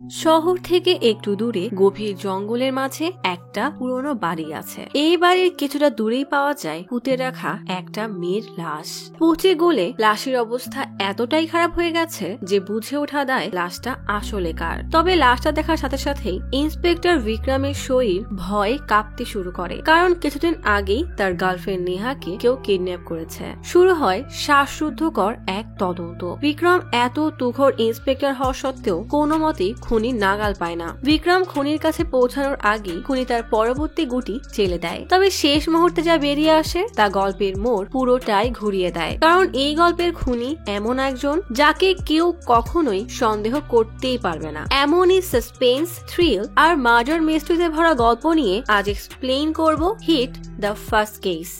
শহর থেকে একটু দূরে গভীর জঙ্গলের মাঝে একটা পুরনো বাড়ি আছে। এই বাড়ির কিছুটা দূরেই পাওয়া যায় পুঁতে রাখা একটা মেয়ের লাশ। পচে গলে লাশের অবস্থা এতটাই খারাপ হয়ে গেছে যে বুঝে ওঠা দেয় লাশটা আসলে কার। তবে লাশটা দেখার সাথে সাথেই ইন্সপেক্টর বিক্রমের শরীর ভয়ে কাঁপতে শুরু করে, কারণ কিছুদিন আগেই তার গার্লফ্রেন্ড নেহাকে কেউ কিডন্যাপ করেছে। শুরু হয় শ্বাসরুদ্ধকর এক তদন্ত। বিক্রম এত তুখোড় ইন্সপেক্টর হওয়া সত্ত্বেও কোনো মতেই খুনি নাগাল পায় না। বিক্রম খুনির কাছে পৌঁছানোর আগে খুনি তার পরবর্তী গুটি চেলে দেয়। তবে শেষ মুহূর্তে যা বেরিয়ে আসে তা গল্পের মোড় পুরোটাই ঘুরিয়ে দেয়, কারণ এই গল্পের খুনি এমন একজন যাকে কেউ কখনোই সন্দেহ করতেই পারবে না। এমনই সাসপেন্স, থ্রিল আর মার্ডার মিস্ট্রিতে ভরা গল্প নিয়ে আজ এক্সপ্লেইন করব hit the first case.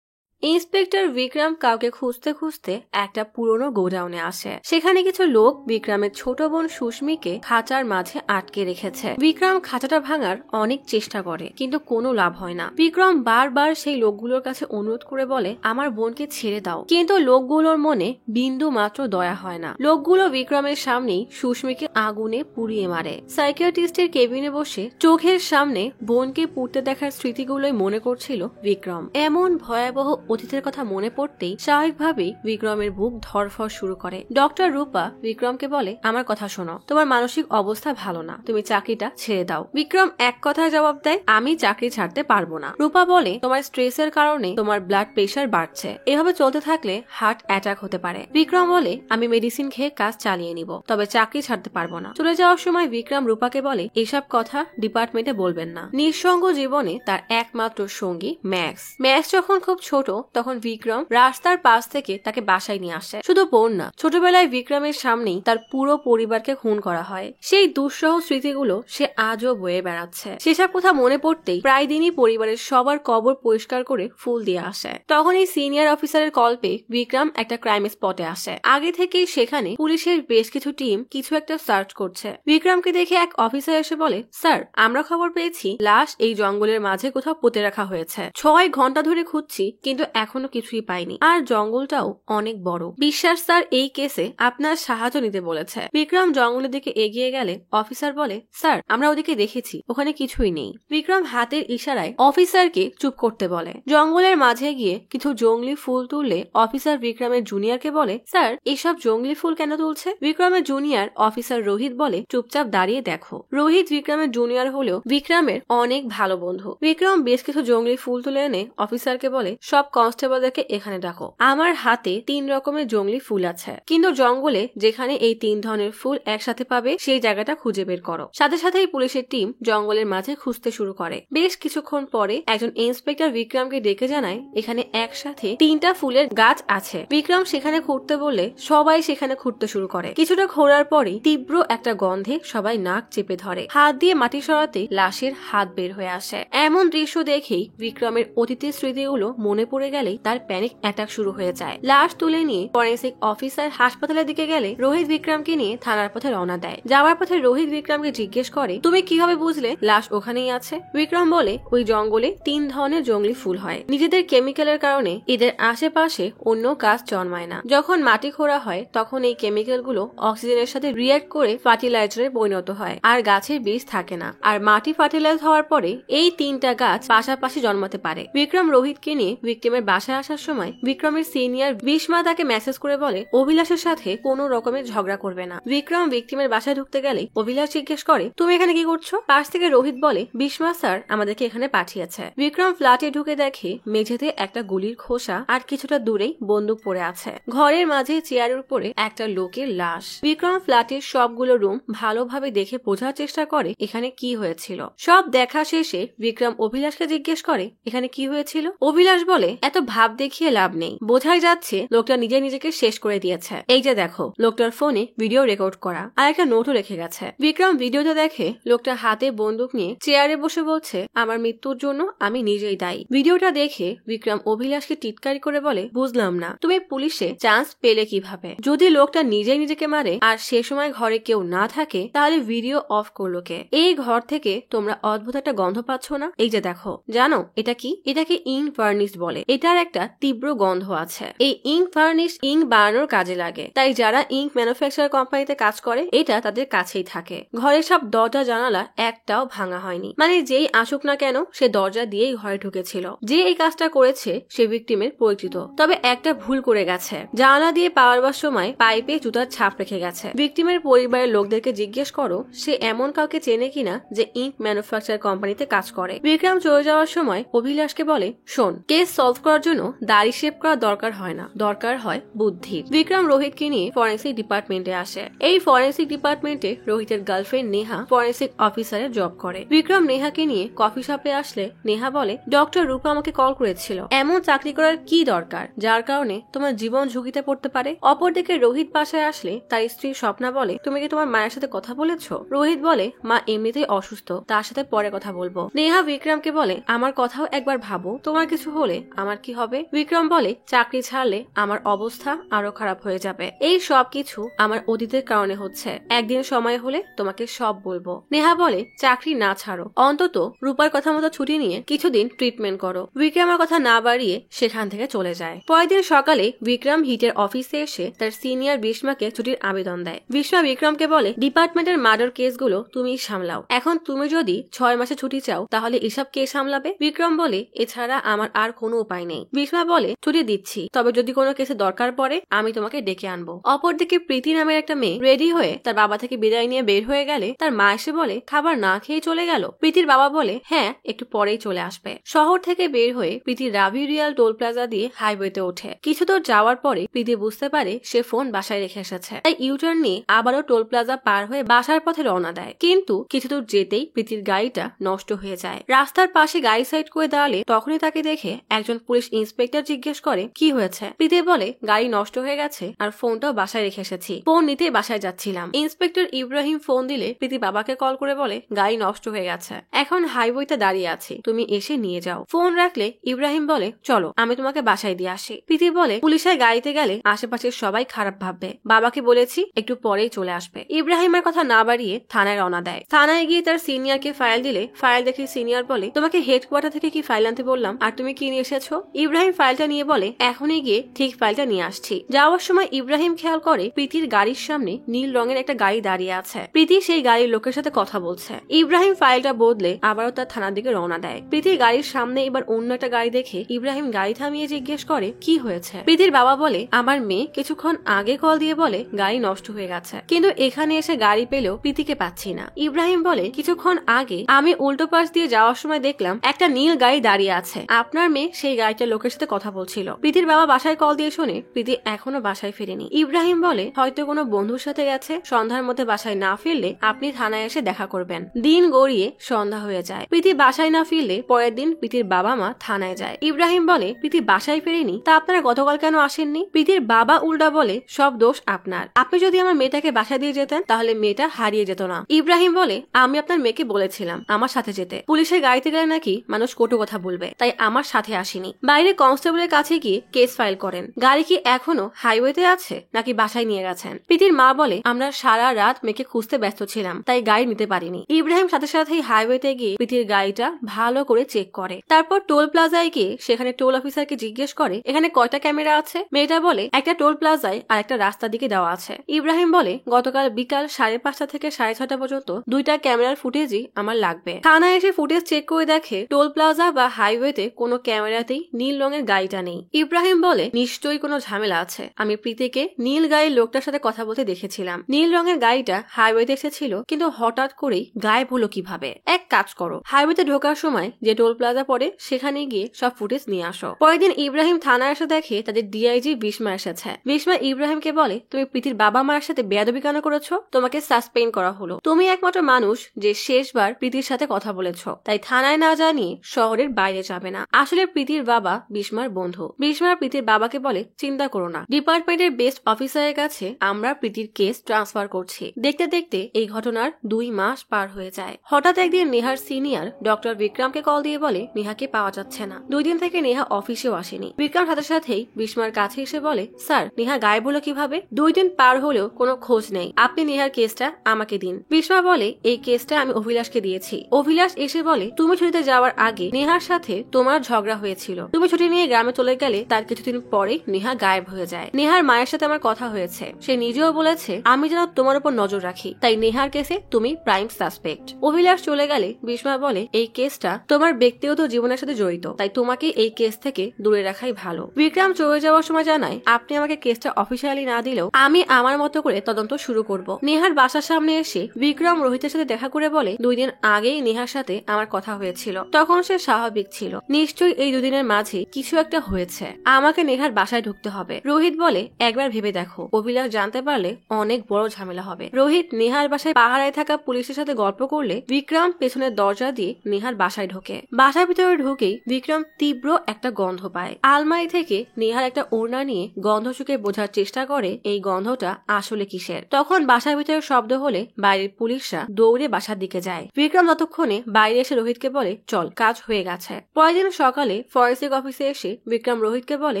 Inspector Vikram কাউকে খুঁজতে খুঁজতে একটা পুরনো গোডাউনে আসে। সেখানে কিছু লোক বিক্রমের ছোট বোন সুস্মিকে খাঁচার মাঝে আটকে রেখেছে। বিক্রম খাঁচাটা ভাঙার অনেক চেষ্টা করে, কিন্তু কোনো লাভ হয় না। বিক্রম বারবার সেই লোকগুলোর কাছে অনুরোধ করে বলে, আমার বোনকে ছেড়ে দাও, কিন্তু লোকগুলোর মনে বিন্দু মাত্র দয়া হয় না। লোকগুলো বিক্রমের সামনেই সুস্মিকে আগুনে পুড়িয়ে মারে। সাইকিয়াট্রিস্টের কেবিনে বসে চোখের সামনে বোনকে পুড়তে দেখার স্মৃতিগুলোই মনে করছিল বিক্রম। এমন ভয়াবহ অতীতের কথা মনে পড়তেই স্বাভাবিকভাবেই বিক্রমের বুক ধড়ফড় শুরু করে। ডক্টর রূপা বিক্রমকে বলে, আমার কথা শোনো, তোমার মানসিক অবস্থা ভালো না, তুমি চাকরিটা ছেড়ে দাও। বিক্রম এক কথায় জবাব দেয়, আমি চাকরি ছাড়তে পারবো না। রূপা বলে, তোমার স্ট্রেসের কারণে তোমার ব্লাড প্রেশার বাড়ছে, এভাবে চলতে থাকলে হার্ট অ্যাটাক হতে পারে। বিক্রম বলে, আমি মেডিসিন খেয়ে কাজ চালিয়ে নিব, তবে চাকরি ছাড়তে পারবো না। চলে যাওয়ার সময় বিক্রম রূপাকে বলে, এসব কথা ডিপার্টমেন্টে বলবেন না। নিঃসঙ্গ জীবনে তার একমাত্র সঙ্গী ম্যাক্স যখন খুব ছোট তখন বিক্রম রাস্তার পাশ থেকে তাকে বাসায় নিয়ে আসে। শুধু বোন না, ছোটবেলায় বিক্রমের সামনেই তার পুরো পরিবারকে খুন করা হয়। সেই দুঃসহ স্মৃতিগুলো সে আজও বয়ে বেড়াচ্ছে। সেসব কথা মনে পড়তেই প্রায় দিনই পরিবারের সবার কবর পরিষ্কার করে ফুল দিয়ে আসে। তখন এই সিনিয়র অফিসারের কল পেয়ে বিক্রম একটা ক্রাইম স্পটে আসে। আগে থেকেই সেখানে পুলিশের বেশ কিছু টিম কিছু একটা সার্চ করছে। বিক্রমকে দেখে এক অফিসার এসে বলে, স্যার, আমরা খবর পেয়েছি লাশ এই জঙ্গলের মাঝে কোথাও পুঁতে রাখা হয়েছে। 6 ঘন্টা ধরে খুঁজছি, কিন্তু এখনো কিছুই পাইনি, আর জঙ্গলটাও অনেক বড়। বিশ্বাস স্যার এই কেসে আপনার সাহায্য নিতে বলেছে। বিক্রম জঙ্গলের দিকে এগিয়ে গেলে অফিসার বলে, স্যার, আমরা ওদিকে দেখেছি, ওখানে কিছুই নেই। বিক্রম হাতের ইশারায় অফিসারকে চুপ করতে বলে। জঙ্গলের মাঝে গিয়ে কিছু জঙ্গলি ফুল তুললে অফিসার বিক্রমের জুনিয়রকে বলে, স্যার, এসব জঙ্গলি ফুল কেন তুলছে? বিক্রমের জুনিয়র অফিসার রোহিত বলে, চুপচাপ দাঁড়িয়ে দেখো। রোহিত বিক্রমের জুনিয়র হলেও বিক্রমের অনেক ভালো বন্ধু। বিক্রম বেশ কিছু জঙ্গলি ফুল তুলে এনে অফিসারকে বলে, সব কনস্টেবলদেরকে এখানে ডাকো। আমার হাতে 3 রকমের জঙ্গলি ফুল আছে, কিন্তু জঙ্গলে যেখানে এই 3 ধরনের ফুল একসাথে পাবে সেই জায়গাটা খুঁজে বের করো। সাথে সাথেই পুলিশের টিম জঙ্গলের মাঝে খুঁজতে শুরু করে। বেশ কিছুক্ষণ পরে একজন ইন্সপেক্টর বিক্রমকে ডেকে জানায়, এখানে একসাথে 3টা ফুলের গাছ আছে। বিক্রম সেখানে খুঁড়তে বললে সবাই সেখানে খুঁড়তে শুরু করে। কিছুটা খোঁড়ার পরে তীব্র একটা গন্ধে সবাই নাক চেপে ধরে। হাত দিয়ে মাটি সরাতে লাশের হাত বের হয়ে আসে। এমন দৃশ্য দেখেই বিক্রমের অতীতের স্মৃতিগুলো মনে পড়ে গেলেই তার প্যানিক অ্যাটাক শুরু হয়ে যায়। লাশ তুলে নিয়ে ফরেন্সিক অফিসার হাসপাতালের দিকে গেলে রোহিত বিক্রমকে নিয়ে থানার পথে রওনা দেয়। যাওয়ার পথে রোহিত বিক্রমকে জিজ্ঞেস করে, তুমি কিভাবে বুঝলে লাশ ওখানেই আছে? বিক্রম বলে, ওই জঙ্গলে 3 ধরনের জঙ্গলি ফুল হয়। নিজেদের কেমিক্যালের কারণে এদের আশেপাশে অন্য গাছ জন্মায় না। যখন মাটি খোঁড়া হয় তখন এই কেমিক্যাল গুলো অক্সিজেনের সাথে রিঅ্যাক্ট করে ফার্টিলাইজারে পরিণত হয়, আর গাছের বীজ থাকে না। আর মাটি ফার্টিলাইজ হওয়ার পরে এই 3টা গাছ পাশাপাশি জন্মাতে পারে। বিক্রম রোহিতকে নিয়ে বিক্রমের বাসায় আসার সময় বিক্রমের সিনিয়র বিষ্মা তাকে মেসেজ করে বলে, অভিলাষের সাথে কোনো রকমের ঝগড়া করবে না। বিক্রম বিক্রমের বাসায় ঢুকতে গেলে অভিলাষ জিজ্ঞেস করে, তুমি এখানে কি করছো? পাশ থেকে রোহিত বলে, বিষ্মা স্যার আমাদেরকে এখানে পাঠিয়েছে। বিক্রম ফ্ল্যাটে ঢুকে দেখে মেঝেতে একটা গুলির খোসা আর কিছুটা দূরেই বন্দুক পড়ে আছে। ঘরের মাঝে চেয়ারের উপরে একটা লোকের লাশ। বিক্রম ফ্ল্যাটের সবগুলো রুম ভালোভাবে দেখে বোঝার চেষ্টা করে এখানে কি হয়েছিল। সব দেখা শেষে বিক্রম অভিলাষকে জিজ্ঞেস করে, এখানে কি হয়েছিল? অভিলাষ বলে, এত ভাব দেখিয়ে লাভ নেই, বোঝাই যাচ্ছে লোকটা নিজেকে শেষ করে দিয়েছে। এই যে দেখো, লোকটার ফোনে ভিডিও রেকর্ড করা আর একটা নোটও রেখে গেছে। বিক্রম ভিডিওতে দেখে লোকটা হাতে বন্দুক নিয়ে চেয়ারে বসে বলছে, আমার মৃত্যুর জন্য আমি নিজেই দায়ী। ভিডিওটা দেখে বিক্রম অভিলাষকে টিটকারি করে বলে, বুঝলাম না, তুমি পুলিশে চান্স পেলে কিভাবে? যদি লোকটা নিজেকে মারে আর সে সময় ঘরে কেউ না থাকে তাহলে ভিডিও অফ করলো কে? এই ঘর থেকে তোমরা অদ্ভুত একটা গন্ধ পাচ্ছ না? এই যে দেখো, জানো এটা কি? এটাকে ইনভার্নিশ বলে। এটার একটা তীব্র গন্ধ আছে। এই ইঙ্ক ভার্নিশ ইঙ্ক বানানোর কাজে লাগে, তাই যারা ইঙ্ক ম্যানুফ্যাকচার কোম্পানিতে কাজ করে এটা তাদের কাছেই থাকে। ঘরের সব দরজা জানালা একটাও ভাঙা হয়নি, মানে যেই আসুক না কেন সে দরজা দিয়েই ঘরে ঢুকেছিল। যে এই কাজটা করেছে সে ভিকটিমের পরিচিত, তবে একটা ভুল করে গেছে, জানালা দিয়ে পাওয়ার সময় পাইপে জুতার ছাপ রেখে গেছে। ভিকটিমের পরিবারের লোকদেরকে জিজ্ঞেস করো সে এমন কাউকে চেনে কিনা যে ইঙ্ক ম্যানুফ্যাকচার কোম্পানিতে কাজ করে। বিক্রম চলে যাওয়ার সময় অভিলাষকে বলে, শোন, কেস সলভ করার জন্য দাড়ি শেভ করা দরকার হয় না, দরকার হয় বুদ্ধি। বিক্রম রোহিতকে নিয়ে ফরেন্সিক ডিপার্টমেন্টে আসে। এই ফরেন্সিক ডিপার্টমেন্টে রোহিতের গার্লফ্রেন্ড নেহা ফরেন্সিক অফিসারের জব করে। বিক্রম নেহাকে নিয়ে কফি শপে আসলে নেহা বলে, ডক্টর রূপা আমাকে কল করেছিল, এমন চাকরি করার কি দরকার যার কারণে তোমার জীবন ঝুঁকিতে পড়তে পারে। অপরদিকে রোহিত বাসায় আসলে তার স্ত্রী স্বপ্না বলে, তুমি কি তোমার মায়ের সাথে কথা বলেছো? রোহিত বলে, মা এমনিতেই অসুস্থ, তার সাথে পরে কথা বলবো। নেহা বিক্রমকে বলে, আমার কথাও একবার ভাবো, তোমার কিছু হলে আমার কি হবে? বিক্রম বলে, চাকরি ছাড়লে আমার অবস্থা আরো খারাপ হয়ে যাবে। এই সব কিছু আমার অতীতের কারণে হচ্ছে, একদিন সময় হলে তোমাকে সব বলবো। নেহা বলে, চাকরি না ছাড়ো, অন্তত রূপার কথা মতো ছুটি নিয়ে কিছুদিন ট্রিটমেন্ট করো। বিক্রমের কথা না বাড়িয়ে সেখান থেকে চলে যায়। পরের দিন সকালে বিক্রম হিটের অফিসে এসে তার সিনিয়র বিষ্মাকে ছুটির আবেদন দেয়। বিষ্মা বিক্রমকে বলে, ডিপার্টমেন্টের মার্ডার কেসগুলো তুমি সামলাও, এখন তুমি যদি 6 মাসে ছুটি চাও তাহলে এসব কে সামলাবে? বিক্রম বলে, এছাড়া আমার আর কোনো উপায় নেই। বিষ্মা বলে, ছুটি দিচ্ছি, তবে যদি কোনো কেসে দরকার পড়ে আমি তোমাকে ডেকে আনবো। অপরদিকে প্রীতি নামের একটা মেয়ে রেডি হয়ে তার বাবা থেকে বিদায় নিয়ে বের হয়ে গেলে তার মা এসে বলে, খাবার না খেয়ে চলে গেল? প্রীতির বাবা বলে, হ্যাঁ, একটু পরেই চলে আসবে। শহর থেকে বের হয়ে প্রীতি রাভি রিয়াল টোল প্লাজা দিয়ে হাইওয়েতে ওঠে। কিছু দূর যাওয়ার পরে প্রীতি বুঝতে পারে সে ফোন বাসায় রেখে এসেছে, তাই ইউটার্ন নিয়ে আবারও টোল প্লাজা পার হয়ে বাসার পথে রওনা দেয়। কিন্তু কিছু দূর যেতেই প্রীতির গাড়িটা নষ্ট হয়ে যায়। রাস্তার পাশে গাড়ি সাইড করে দাঁড়ালে তখনই তাকে দেখে একজন পুলিশ ইন্সপেক্টর জিজ্ঞেস করে, কি হয়েছে? প্রীতি বলে, গাড়ি নষ্ট হয়ে গেছে আর ফোনটাও বাসায় রেখে এসেছি, ফোন নিতে বাসায় যাচ্ছিলাম। ইন্সপেক্টর ইব্রাহিম ফোন দিলে প্রীতি বাবাকে কল করে বলে, গাড়ি নষ্ট হয়ে গেছে, এখন হাইওয়েতে দাঁড়িয়ে আছি, তুমি এসে নিয়ে যাও। ফোন রাখলে ইব্রাহিম বলে, চলো আমি তোমাকে বাসায় দিয়ে আসি। প্রীতি বলে, পুলিশের গাড়িতে গেলে আশেপাশের সবাই খারাপ ভাববে, বাবাকে বলেছি একটু পরেই চলে আসবে। ইব্রাহিমের কথা না বাড়িয়ে থানায় রওনা দেয়। থানায় গিয়ে তার সিনিয়রকে ফাইল দিলে ফাইল দেখে সিনিয়র বলে, তোমাকে হেডকোয়ার্টার থেকে কি ফাইল আনতে বললাম আর তুমি কি নিয়ে এসেছো? ইব্রাহিম ফাইলটা নিয়ে বলে, এখনই গিয়ে ঠিক ফাইলটা নিয়ে আসছি। যাওয়ার সময় ইব্রাহিম খেয়াল করে প্রীতির গাড়ির সামনে নীল রঙের একটা গাড়ি দাঁড়িয়ে আছে। প্রীতি সেই গাড়ির লোকের সাথে কথা বলছে। ইব্রাহিম ফাইলটা বদলে আবারও তার থানার দিকে রওনা দেয়। প্রীতির গাড়ির সামনে এবার অন্য একটা গাড়ি দেখে ইব্রাহিম গাড়ি থামিয়ে জিজ্ঞেস করে, কি হয়েছে? প্রীতির বাবা বলে, আমার মেয়ে কিছুক্ষণ আগে কল দিয়ে বলে গাড়ি নষ্ট হয়ে গেছে, কিন্তু এখানে এসে গাড়ি পেলেও প্রীতিকে পাচ্ছি না। ইব্রাহিম বলে, কিছুক্ষণ আগে আমি উল্টো পাশ দিয়ে যাওয়ার সময় দেখলাম একটা নীল গাড়ি দাঁড়িয়ে আছে, আপনার মেয়ে সেই গাড়িটার লোকের সাথে কথা বলছিল। প্রীতির বাবা বাসায় কল দিয়ে শুনে প্রীতি এখনো বাসায় ফেরেনি। ইব্রাহিম বলে, হয়তো কোনো বন্ধুর সাথে গেছে, সন্ধ্যার মধ্যে বাসায় না ফিরলে আপনি থানায় এসে দেখা করবেন। দিন গড়িয়ে সন্ধ্যা হয়ে যায়। প্রীতি বাসায় না ফিরলে পরের দিন প্রীতির বাবা মা থানায় যায়। ইব্রাহিম বলে, প্রীতি বাসায় ফেরেনি, তা আপনারা গতকাল কেন আসেননি? প্রীতির বাবা উল্টা বলে, সব দোষ আপনার, আপনি যদি আমার মেয়েটাকে বাসায় দিয়ে যেতেন তাহলে মেয়েটা হারিয়ে যেত না। ইব্রাহিম বলে, আমি আপনার মেয়েকে বলেছিলাম আমার সাথে যেতে, পুলিশের গাড়িতে গেলে নাকি মানুষ কটু কথা বলবে, তাই আমার সাথে আসেনি। বাইরে কনস্টেবলের কাছে গিয়ে কেস ফাইল করেন। গাড়ি কি এখনো হাইওয়েতে আছে নাকি বাসায় নিয়ে গেছেন? প্রীতির মা বলে, আমরা সারা রাত মেয়েকে খুঁজতে ব্যস্ত ছিলাম, তাই গাড়ি নিতে পারিনি। ইব্রাহিম সাথে সাথেই হাইওয়েতে গিয়ে প্রীতির গাড়িটা ভালো করে চেক করে। তারপর টোল প্লাজায় গিয়ে সেখানে টোল অফিসারকে জিজ্ঞেস করে, এখানে কয়টা ক্যামেরা আছে? মেয়েটা বলে, একটা টোল প্লাজায় আর একটা রাস্তার দিকে দেওয়া আছে। ইব্রাহিম বলে, গতকাল বিকাল 5:30 থেকে 6:30 পর্যন্ত 2টা ক্যামেরার ফুটেজই আমার লাগবে। থানায় এসে ফুটেজ চেক করে দেখে টোল প্লাজা বা হাইওয়েতে কোনো ক্যামেরাতেই নীল রঙের গাড়িটা নেই। ইব্রাহিম বলে, নিশ্চয়ই কোনো ঝামেলা আছে, আমি প্রীতিকে নীল গাড়ির লোকটার সাথে কথা বলতে দেখেছিলাম। নীল রঙের গাড়িটা হাইওয়েতে এসেছিল, কিন্তু হঠাৎ করেই গায়েব হলো কিভাবে? এক কাজ করো, হাইওয়েতে ঢোকার সময় যে টোল প্লাজা পড়ে সেখানে গিয়ে সব ফুটেজ নিয়ে আসো। পরের দিন ইব্রাহিম থানায় এসে দেখে তাদের ডিআইজি বিষ্মা এসেছে। বিষ্মা ইব্রাহিমকে বলে, তুমি প্রীতির বাবা মার সাথে বেয়াদবি কেন করেছো? তোমাকে সাসপেন্ড করা হলো। তুমি একমাত্র মানুষ যে শেষবার প্রীতির সাথে কথা বলেছো, তাই থানায় না জানিয়ে শহরের বাইরে যাবে না। আসলে প্রীতির বাবা বিষ্মার বন্ধু। বিষ্মা প্রীতির বাবাকে বলে, চিন্তা করো না, ডিপার্টমেন্টের বেস্ট অফিসারের কাছে আমরা প্রীতির কেস ট্রান্সফার করছি। দেখতে দেখতে এই ঘটনার 2 মাস পার হয়ে যায়। হঠাৎ একদিন নেহার সিনিয়র ডক্টর বিক্রমকে কল দিয়ে বলে, নেহাকে পাওয়া যাচ্ছে না। 2 দিন থেকে নেহা অফিসেও আসেনি। বিক্রম সাথে সাথেই বিষ্মার কাছে এসে বলে, স্যার নেহা গায়েব হলো কিভাবে? 2 দিন পার হলেও কোনো খোঁজ নেই, আপনি নেহার কেসটা আমাকে দিন। বিষ্মা বলে, এই কেসটা আমি অভিলাষকে দিয়েছি। অভিলাষ এসে বলে, তুমি ছুটিতে যাওয়ার আগে নেহার সাথে তোমার ঝগড়া হয়েছিল, ছিল। তুমি ছুটি নিয়ে গ্রামে চলে গেলে তার কিছুদিন পরে নেহা গায়েব হয়ে যায়। নেহার মায়ের সাথে আমার কথা হয়েছে, সে নিজেও বলেছে আমি যেন তোমার উপর নজর রাখি, তাই নেহার কেসে তুমি প্রাইম সাসপেক্ট। অভিলাষ চলে গেলে বিস্ময় বলে এই কেসটা তোমার ব্যক্তিগত জীবনের সাথে জড়িত, তাই তোমাকে এই কেস থেকে দূরে রাখাই ভালো। বিক্রম চলে যাওয়ার সময় জানায় আপনি আমাকে কেসটা অফিসিয়ালি না দিলেও আমি আমার মতো করে তদন্ত শুরু করব। নেহার বাসার সামনে এসে বিক্রম রোহিতের সাথে দেখা করে বলে 2 দিন আগেই নেহার সাথে আমার কথা হয়েছিল, তখন সে স্বাভাবিক ছিল, নিশ্চয়ই এই 2 দিনের মাঝে কিছু একটা হয়েছে, আমাকে নেহার বাসায় ঢুকতে হবে। রোহিত বলে একবার ভেবে দেখো, অভিলাষ জানতে পারলে অনেক বড় ঝামেলা হবে। রোহিত নেহার বাসায় পাহারায় থাকা পুলিশের সাথে গল্প করলে বিক্রম পেছনের দরজা দিয়ে নেহার বাসায় ঢোকে। বাসার ভিতরে ঢুকেই বিক্রম তীব্র একটা গন্ধ পায়। আলমারি থেকে নেহার একটা ওড়না নিয়ে গন্ধ শুকে বোঝার চেষ্টা করে এই গন্ধটা আসলে কিসের। তখন বাসার ভিতরে শব্দ হলে বাইরের পুলিশরা দৌড়ে বাসার দিকে যায়। বিক্রম ততক্ষণে বাইরে এসে রোহিতকে বলে চল, কাজ হয়ে গেছে। পরের দিন সকালে ফরেন্সিক অফিসে এসে বিক্রম রোহিতকে বলে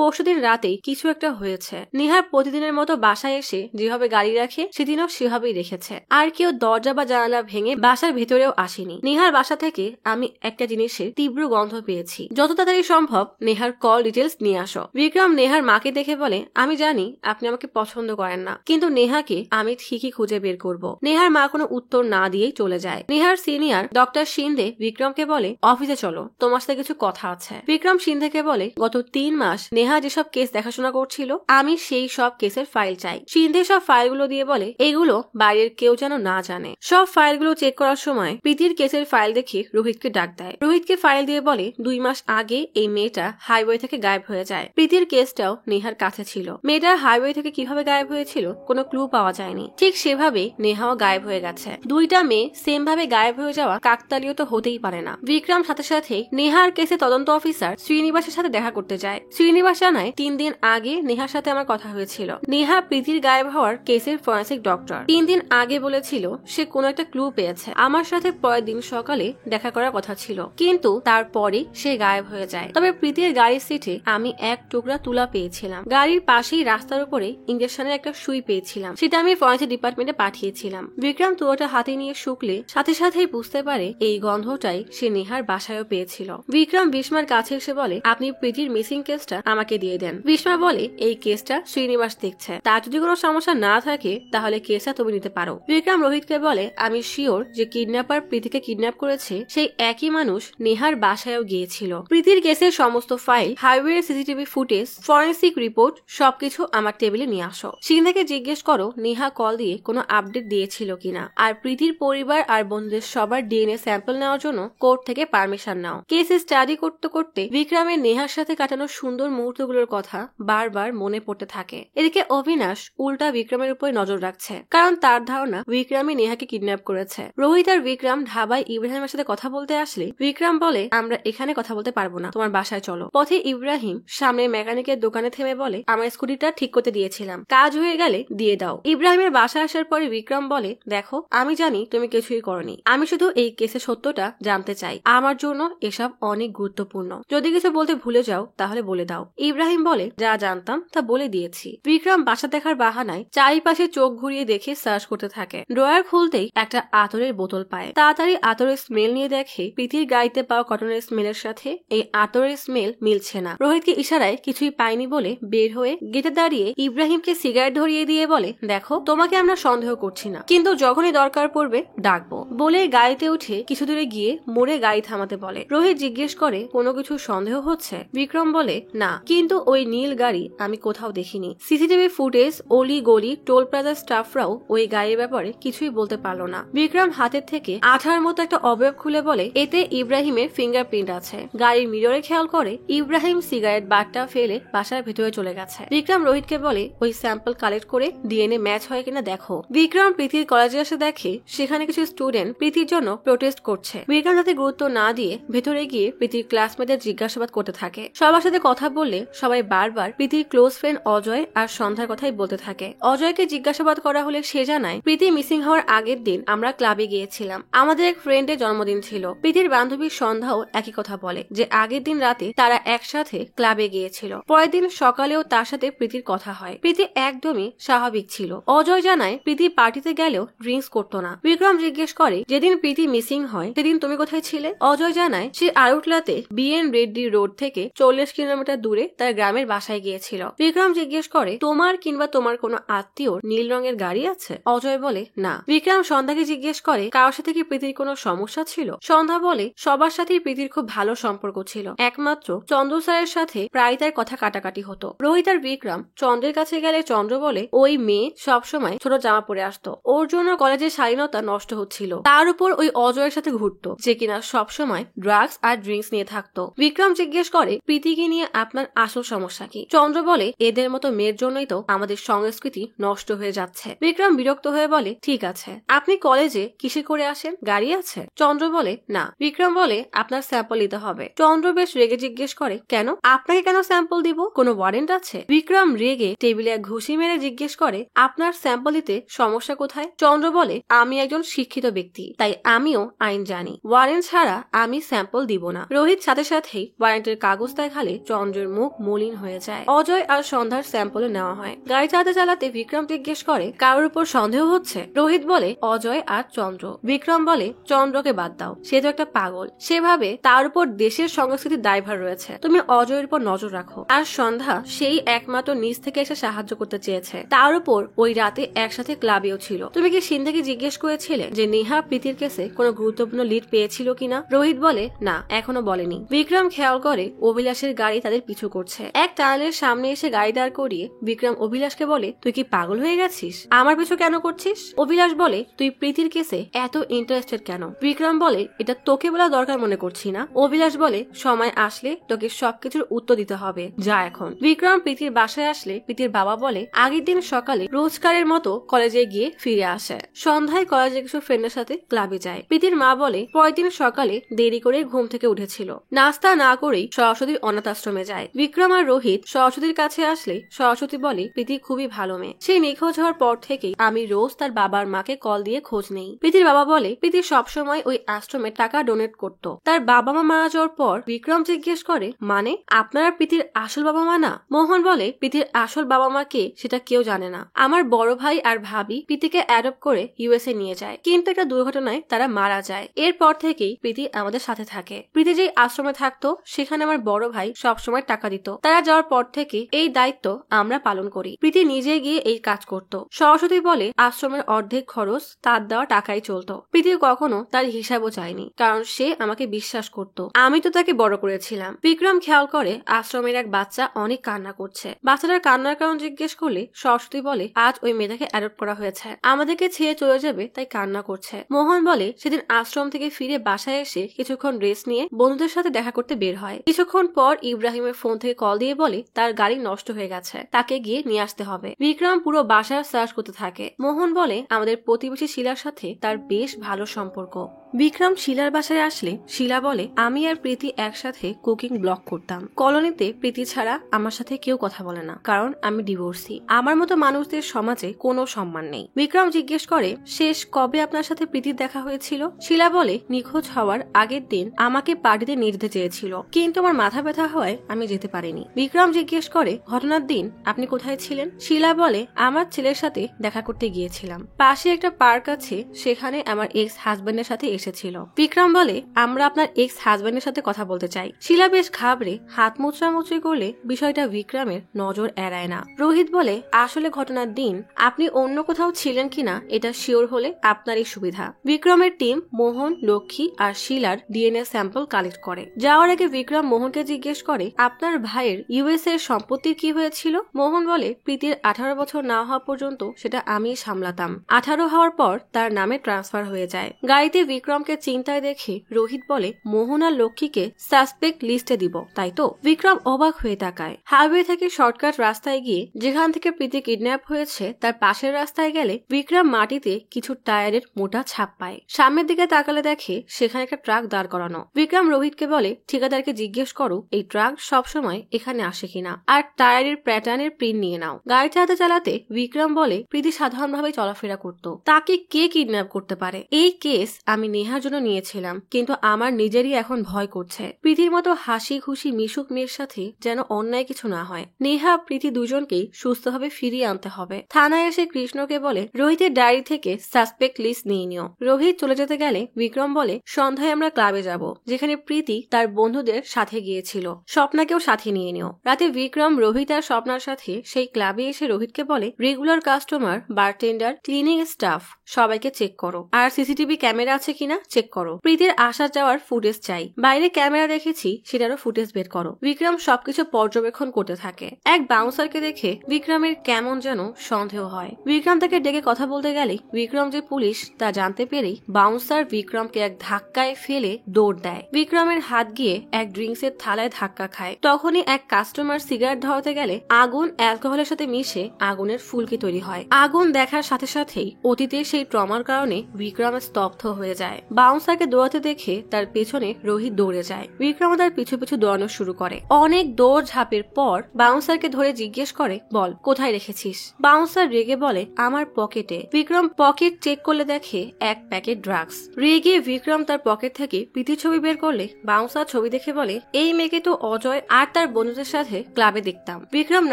পরশুদিন রাতেই কিছু একটা হয়েছে। নেহার প্রতিদিনের মতো বাসায় এসে যেভাবে গাড়ি রাখে সেদিনও সেভাবেই রেখেছে, আর কেউ দরজা বা জানালা ভেঙে বাসার ভেতরেও আসেনি। নেহার বাসা থেকে আমি একটা জিনিসের তীব্র গন্ধ পেয়েছি, যত তাড়াতাড়ি সম্ভব নেহার কল ডিটেলস নিয়ে আসো। বিক্রম নেহার মাকে দেখে বলে আমি জানি আপনি আমাকে পছন্দ করেন না, কিন্তু নেহাকে আমি ঠিকই খুঁজে বের করব। নেহার মা কোনো উত্তর না দিয়েই চলে যায়। নেহার সিনিয়র ডক্টর সিন্ধে বিক্রমকে বলে অফিসে চলো, তোমার সাথে কিছু কথা আছে। বিক্রম সিন্ধেকে বলে গত 3 মাস নেহা যেসব কেস দেখাশোনা করছিল আমি সেই সব কেসের ফাইল চাই। সিন্ধে সব ফাইলগুলো দিয়ে বলে এগুলো বাইরের কেউ যেন না জানে। সব ফাইলগুলো চেক করার সময় প্রীতির কেসের ফাইল দেখে রোহিতকে ডাক দেয়। রোহিতকে ফাইল দিয়ে বলে 2 মাস আগে এই মেয়েটা হাইওয়ে থেকে গায়েব হয়ে যায়। প্রীতির কেসটাও নেহার কাছে ছিল। মেয়েটা হাইওয়ে থেকে কিভাবে গায়েব হয়েছিল কোনো ক্লু পাওয়া যায়নি, ঠিক সেভাবে নেহাও গায়েব হয়ে গেছে। 2টা মেয়ে সেম ভাবে গায়েব হয়ে যাওয়া কাকতালীয় তো হতেই পারে না। বিক্রম সাথে সাথে নেহার কেসে তদন্ত অফিসার শ্রীনিবাসের সাথে দেখা করতে যায়। শ্রীনিবাস জানায় 3 দিন আগে নেহার সাথে আমার কথা হয়েছিল। নেহা প্রীতির গায়েব হওয়ার কেসের ফরেন্সিক ডক্টর। 3 দিন আগে বলেছিল সে কোনো একটা ক্লু পেয়েছে। আমার সাথে পরের দিন সকালে দেখা করার কথা ছিল, কিন্তু তারপরে সে গায়েব হয়ে যায়। তবে প্রীতির গাড়ির সিটে আমি এক টুকরা তুলা পেয়েছিলাম। গাড়ির পাশেই রাস্তার উপরে ইঞ্জেকশনের একটা সুই পেয়েছিলাম, সেটা আমি ফরেন্সিক ডিপার্টমেন্টে পাঠিয়েছিলাম। বিক্রম তুলোটা হাতে নিয়ে শুকলে সাথে সাথেই বুঝতে পারে এই গন্ধটাই সে নেহার বাসায়ও পেয়েছিল। বিক্রম বিস্মার কাছে এসে বলে আপনি প্রীতির মিসিং কেসটা আমাকে দিয়ে দেন। বিস্মা বলে এই কেসটা শ্রীনিবাস দেখছে, তার যদি কোনো সমস্যা না থাকে তাহলে কেসটা তুমি নিতে পারো। বিক্রম রোহিতকে বলে আমি শিওর যে কিডন্যাপার প্রীতিকে কিডন্যাপ করেছে সেই একই মানুষ নেহার বাসায়ও গিয়েছিল। প্রীতির কেসের সমস্ত file, highway CCTV footage, forensic report সবকিছু আমার টেবিলে নিয়ে আসো। সিন্ধেকে জিজ্ঞেস করো নেহা কল দিয়ে কোনো আপডেট দিয়েছিল কিনা, আর প্রীতির পরিবার আর বন্ধুদের সবার ডিএনএ স্যাম্পল নেওয়ার জন্য কোর্ট থেকে পারমিশন নাও। কেস স্টাডি করতে করতে বিক্রমের নেহার সাথে কাটানো সুন্দর মুহূর্তগুলোর কথা বারবার মনে পড়তে থাকে। এদিকে অবিনাশ উল্টা বিক্রমের উপরে নজর রাখছে, কারণ তার ধারণা বিক্রমই নেহাকে কিডন্যাপ করেছে। রোহিত আর বিক্রম ধাবায় ইব্রাহিমের সাথে কথা বলতে আসলে বিক্রম বলে আমরা এখানে কথা বলতে পারবো না, তোমার বাসায় চলো। পথে ইব্রাহিম সামনে মেকানিকের দোকানে থেমে বলে আমার স্কুটিটা ঠিক করতে দিয়েছিলাম, কাজ হয়ে গেলে দিয়ে দাও। ইব্রাহিমের বাসায় আসার পরে বিক্রম বলে দেখো আমি জানি তুমি কিছুই করনি, আমি শুধু এই কেসের সত্যটা জানতে চাই, আমার জন্য এসব অনেক গুরুত্বপূর্ণ, যদি কিছু বলতে ভুলে যাও তাহলে বলে দাও। ইব্রাহিম বলে যা জানতাম তা বলে দিয়েছি। বিক্রম বাসা দেখার বাহানায় চারিপাশে চোখ ঘুরিয়ে দেখে সার্চ করতে থাকে। ড্রয়ার খুলতেই একটা আতরের বোতল পায়। তাড়াতাড়ি আতরের স্মেল নিয়ে দেখে প্রীতির গাড়িতে পাওয়া কটনের স্মেলের সাথে এই আতরের স্মেল মিলছে না। রোহিতকে ইশারায় কিছুই পায়নি বলে বের হয়ে গেটে দাঁড়িয়ে ইব্রাহিমকে সিগারেট ধরিয়ে দিয়ে বলে দেখো তোমাকে আমরা সন্দেহ করছি না, কিন্তু যখনই দরকার পড়বে ডাকবো। বলে গাড়িতে উঠে কিছু দূরে গিয়ে মোড়ে গাড়ি থামাতে বলে। রোহিত জিজ্ঞেস করে কোনো কিছু সন্দেহ হচ্ছে? বিক্রম বলে না, কিন্তু ওই নীল গাড়ি আমি কোথাও দেখিনি। সিসিটিভি ফুটেজ, অলি গলি, টোল প্লাজার স্টাফরাও ওই গাড়ির ব্যাপারে কিছুই বলতে পারলো না। বিক্রম হাতের থেকে আঠার মতো একটা অবয়ব খুলে বলে এতে ইব্রাহিমের ফিঙ্গারপ্রিন্ট আছে। গাড়ির মিররে খেয়াল করে ইব্রাহিম সিগারেট বাটটা ফেলে বাসার ভেতরে চলে গেছে। বিক্রম রোহিতকে বলে ওই স্যাম্পল কালেক্ট করে ডিএনএ ম্যাচ হয় কিনা দেখো। বিক্রম প্রীতির কলেজে এসে দেখে সেখানে কিছু স্টুডেন্ট প্রীতির জন্য প্রোটেস্ট করছে। বিক্রম তাতে গুরুত্ব না দিয়ে ভেতরে গিয়ে প্রীতির ক্লাসমেটদের জিজ্ঞাসাবাদ করতে থাকে। সবার সাথে কথা বললে সবাই বারবার প্রীতির ক্লোজ ফ্রেন্ড অজয় আর সন্ধ্যার কথাই বলতে থাকে। অজয়কে জিজ্ঞাসাবাদ করা হলে সে জানায় প্রীতি মিসিং হওয়ার আগের দিন আমরা ক্লাবে গিয়েছিলাম, আমাদের এক ফ্রেন্ডের জন্মদিন ছিল। প্রীতির বান্ধবী সন্ধ্যাও একই কথা বলে যে আগের দিন রাতে তারা একসাথে ক্লাবে গিয়েছিল। পরের দিন সকালেও তার সাথে প্রীতির কথা হয়। প্রীতি একদমই স্বাভাবিক ছিল। অজয় জানায় প্রীতি পার্টিতে গেলেও ড্রিঙ্কস করতো না। বিক্রম জিজ্ঞেস করে যেদিন প্রীতি মিসিং হয় সেদিন তুমি কোথায় ছিলে? অজয় জানায় সে আউটলাতে বিএন রেড ডি রোড থেকে 40 কিলোমিটার দূরে তার গ্রামের বাসায় গিয়েছিল। বিক্রম জিজ্ঞেস করে, তোমার কিংবা তোমার কোনো আত্মীয়র নীল রঙের গাড়ি আছে? অজয় বলে, না। বিক্রম সন্ধ্যাকে জিজ্ঞেস করে, কারোর সাথে কি প্রীতির কোনো সমস্যা ছিল? সন্ধ্যা বলে, সবার সাথেই প্রীতির খুব ভালো সম্পর্ক ছিল, একমাত্র চন্দ্র স্যারের সাথে প্রায় তার কথা কাটাকাটি হতো। রোহিত আর বিক্রম চন্দ্রের কাছে গেলে চন্দ্র বলে, ওই মেয়ে সবসময় ছোট জামা পরে আসতো, ওর জন্য কলেজের স্বাধীনতা নষ্ট হচ্ছিল। তার উপর ওই অজয়ের সাথে ঘুরতো, যে কিনা সবসময় ড্রাগস আর ড্রিঙ্কস নিয়ে থাকতো। বিক্রম জিজ্ঞেস করে, প্রীতিকে নিয়ে আপনার আসল সমস্যা কি? চন্দ্র বলে, এদের মতো মেয়ের জন্যই তো আমাদের সংস্কৃতি নষ্ট হয়ে যাচ্ছে। বিক্রম বিরক্ত হয়ে বলে, ঠিক আছে, আপনি কলেজে কিসে করে আসেন? গাড়ি আছে? চন্দ্র বলে, না। বিক্রম বলে, আপনার স্যাম্পল দিতে হবে। চন্দ্র বেশ রেগে জিজ্ঞেস করে, কেন? আপনাকে কেন স্যাম্পল দিব? কোনো ওয়ারেন্ট আছে? বিক্রম রেগে টেবিলে এক ঘুষি মেরে জিজ্ঞেস করে, আপনার স্যাম্পল দিতে সমস্যা কোথায়? চন্দ্র বলে, আমি একজন শিক্ষিত ব্যক্তি, তাই আমিও আইন জানি, ওয়ারেন্ট ছাড়া আমি স্যাম্পল দিব না। রোহিত সাথে সাথেই ওয়ারেন্টের কাগজ দেখালে চন্দ্রের মুখ মলিন হয়ে যায়। অজয় আর সন্ধ্যার স্যাম্পল নেওয়া হয়। গাড়ি চালাতে চালাতে বিক্রম জিজ্ঞেস করে, কারোর উপর সন্দেহ হচ্ছে? রোহিত বলে, অজয় আর চন্দ্র। বিক্রম বলে, চন্দ্রকে বাদ দাও, সে তো একটা পাগল, সেভাবে তার উপর দেশের সংস্কৃতির দায়ভার রয়েছে, তুমি অজয়ের উপর নজর রাখো। আর সন্ধ্যা সেই একমাত্র নিজ থেকে এসে সাহায্য করতে চেয়েছে, তার উপর ওই রাতে একসাথে ক্লাবেও ছিল। তুমি কি সিন্ধাকে জিজ্ঞেস করেছিলে যে নেহা প্রীতির কেসে কোনো গুরুত্বপূর্ণ লিড পেয়েছিল কিনা? রোহিত বলে, না, এখনো বলেনি। বিক্রম খেয়াল করে অভিলাষের গাড়ি তাদের পিছু করছে। এক টানেলের সামনে এসে গাড়ি দাঁড় করিয়ে বিক্রম অভিলাষকে বলে, তুই কি পাগল হয়ে গেছিস? আমার পিছু কেন করছিস? অভিলাষ বলে, তুই প্রীতির কেসে এত ইন্টারেস্টেড কেন? বিক্রম বলে, এটা তোকে বলা দরকার মনে করছি না। অভিলাষ বলে, সময় আসলে তোকে সবকিছুর উত্তর দিতে হবে, যা এখন। বিক্রম প্রীতির বাসায় আসলে প্রীতির বাবা বলে, আগের দিন সকালে রোজকারের মতো কলেজে গিয়ে ফিরে আসে, সন্ধ্যায় কলেজে কিছু ফ্রেন্ডের সাথে ক্লাবে যায়। প্রীতির মা বলে, পরের দিন সকালে দেরি করে ঘুম থেকে উঠেছিল, নাস্তা না করেই সরস্বতীর অনাথ আশ্রমে যায়। বিক্রম আর রোহিত সরস্বতীর কাছে আসলে সরস্বতী বলে, প্রীতি খুবই ভালো মেয়ে, সেই নিখোঁজ হওয়ার পর থেকেই আমি রোজ তার বাবার মাকে কল দিয়ে খোঁজ নেই। প্রীতির বাবা বলে, প্রীতি সবসময় ওই আশ্রমে টাকা ডোনেট করতো। তার বাবা মা মারা যাওয়ার পর বিক্রম জিজ্ঞেস করে, মানে আপনারা প্রীতির আসল বাবা মা না? মোহন বলে, প্রীতির আসল বাবা মা কে সেটা কেউ জানে না, আমার বড় ভাই আর ভাবি প্রীতিকে অ্যাডপ্ট করে ইউএসএ নিয়ে যায়, কিন্তু একটা দুর্ঘটনায় তারা মারা যায়। এরপর থেকেই প্রীতি আমাদের সাথে থাকে। প্রীতি যেই আশ্রমে থাকতো সেখানে আমার বড় ভাই সবসময় টাকা দিত, তারা যাওয়ার পর থেকে এই দায়িত্ব আমরা পালন করি। প্রীতি নিজে গিয়ে এই কাজ করত। সরস্বতী বলে, আশ্রমের অর্ধেক খরচ তার দেওয়া টাকাই চলতো। প্রীতি কখনো তার হিসাবও চায়নি, কারণ সে আমাকে বিশ্বাস করত, আমি তো তাকে বড় করেছিলাম। বিক্রম খেয়াল করে আশ্রমের এক বাচ্চা অনেক কান্না করছে। বাচ্চাটার কান্নার কারণ জিজ্ঞেস করলে সরস্বতী বলে, আজ ওই মেয়েটাকে অ্যাডপ্ট করা হয়েছে, আমাদেরকে ছেড়ে চলে যাবে তাই কান্না করছে। মোহন বলে, সেদিন আশ্রম থেকে ফিরে বাসায় এসে কিছুক্ষণ রেস্ট নিয়ে বন্ধুদের সাথে দেখা করতে বের হয়। কিছুক্ষণ পর ইব্রাহিমের ফোন থেকে কল দিয়ে বলে তার গাড়ি নষ্ট হয়ে গেছে, তাকে গিয়ে নিয়ে আসতে হবে। বিক্রম পুরো বাসায় সার্চ করতে থাকে। মোহন বলে, আমাদের প্রতিবেশী শিলার সাথে তার বেশ ভালো সম্পর্ক। বিক্রম শিলার বাসায় আসলে শিলা বলে, আমি আর প্রীতি একসাথে কুকিং ব্লগ করতাম, কলোনিতে প্রীতি ছাড়া আমার সাথে কেউ কথা বলে না, কারণ আমি ডিভোর্সি, আমার মতো মানুষদের সমাজে কোনো সম্মান নেই। বিক্রম জিজ্ঞেস করে, শেষ কবে আপনার সাথে প্রীতির দেখা হয়েছিল? শিলা বলে, নিখোঁজ হওয়ার আগের দিন আমাকে পার্টিতে নিয়ে যেতে চেয়েছিল, কিন্তু আমার মাথা ব্যথা হওয়ায় আমি যেতে পারিনি। বিক্রম জিজ্ঞেস করে, ঘটনার দিন আপনি কোথায় ছিলেন? শিলা বলে, আমার ছেলের সাথে দেখা করতে গিয়েছিলাম, পাশে একটা পার্ক আছে, সেখানে আমার এক্স হাজবেন্ডের সাথে এসেছিল। বিক্রম বলে, আমরা আপনার এক্স হাজবেন্ডের সাথে কথা বলতে চাই। শিলা বেশ ঘাবড়ে হাত মুচড়ামুচড়ি করলে বিষয়টা বিক্রমের নজর এড়ায় না। রোহিত বলে, আসলে ঘটনার দিন আপনি অন্য কোথাও ছিলেন কিনা এটা শিওর হলে আপনারই সুবিধা। বিক্রমের টিম মোহন, লক্ষ্মী আর শিলার ডিএনএ স্যাম্পল কালেক্ট করে। যাওয়ার আগে বিক্রম মোহনকে জিজ্ঞেস করে, আপনার ভাইয়ের ইউএসএ এর সম্পত্তির কি হয়েছিল? মোহন বলে, প্রীতির 18 বছর না হওয়া পর্যন্ত সেটা আমি সামলাতাম, 18 হওয়ার পর তার নামে ট্রান্সফার হয়ে যায়। গাড়িতে বিক্রমকে চিন্তায় দেখে রোহিত বলে, মোহন আর লক্ষ্মীকে সাসপেক্ট লিস্টে দিব, তাই তো? বিক্রম অবাক হয়ে তাকায়। হাইওয়ে থেকে শর্টকাট রাস্তায় গিয়ে যেখান থেকে প্রীতি কিডন্যাপ হয়েছে তার পাশের রাস্তায় গেলে বিক্রম মাটিতে কিছু টায়ারের মোটা ছাপ পায়। সামনের দিকে তাকালে দেখে সেখানে একটা ট্রাক দাঁড় করানো। বিক্রম রোহিতকে বলে, ঠিকাদারকে জিজ্ঞেস করো এই ট্রাক সবসময় এখানে আসে কিনা, আর টায়ারের প্যাটার্নের প্রিন্ট নিয়ে নাও। গাড়ি চালাতে চালাতে বিক্রম বলে, প্রীতি সাধারণভাবে চলাফেরা করত, তাকে কে কিডন্যাপ করতে পারে? এই কেস আমি নেহার জন্য নিয়েছিলাম, কিন্তু আমার নিজেরই এখন ভয় করছে। প্রীতির মতো হাসি খুশি মিশুক মেয়ের সাথে যেন অন্যায় কিছু না হয়। নেহা প্রীতি দুজনকেই সুস্থভাবে ফিরিয়ে আনতে হবে। থানায় এসে কৃষ্ণকে বলে, রোহিতের ডায়েরি থেকে সাসপেক্ট লিস্ট নিয়ে নিও। রোহিত চলে যেতে গেলে বিক্রম বলে, সন্ধ্যায় আমরা ক্লাবে যাব, যেখানে প্রীতি তার বন্ধু বন্ধুদের সাথে গিয়েছিল, স্বপ্নাকেও সাথে নিয়ে নিও। রাতে বিক্রম, রোহিত আর স্বপ্নার সাথে সেই ক্লাবে এসে রোহিতকে বলে, regular customer, bartender, cleaning staff সবাইকে চেক করো, আর সিসিটিভি ক্যামেরা আছে কিনা চেক করো। প্রীতির আসা যাওয়ার ফুটেজ চাই, বাইরে ক্যামেরা দেখেছি সেটারও ফুটেজ বের করো। বিক্রম সবকিছু পর্যবেক্ষণ করতে থাকে। এক বাউন্সারকে দেখে বিক্রমের কেমন যেন সন্দেহ হয়। বিক্রম তাকে ডেকে কথা বলতে গেলে বিক্রম যে পুলিশ তা জানতে পেরেই বাউন্সার বিক্রমকে এক ধাক্কায় ফেলে দৌড় দেয়। বিক্রমের হাত গিয়ে এক ড্রিঙ্কসের থালায় ধাক্কা খায়। তখনই এক কাস্টমার সিগারেট ধরাতে গেলে আগুন অ্যালকোহলের সাথে মিশে আগুনের ফুলকি তৈরি হয়। আগুন দেখার সাথে সাথেই অতীতের সেই ট্রমার কারণে বিক্রম স্তব্ধ হয়ে যায়। বাউন্সারকে দৌড়াতে দেখে তার পেছনে রোহিত দৌড়ে যায়। বিক্রম তার পিছু পিছু দৌড়ানো শুরু করে। অনেক দৌড় ঝাঁপের পর বাউন্সারকে ধরে জিজ্ঞেস করে, বল কোথায় রেখেছিস? বাউন্সার রেগে বলে, আমার পকেটে। বিক্রম পকেট চেক করলে দেখে এক প্যাকেট ড্রাগস। রেগে বিক্রম তার পকেট থেকে প্রীতির ছবি বের করলে বাউন্সার ছবি দেখে বলে, এই মেয়েকে তো অজয় আর তার বন্ধুদের সাথে ক্লাবে দেখতাম। বিক্রম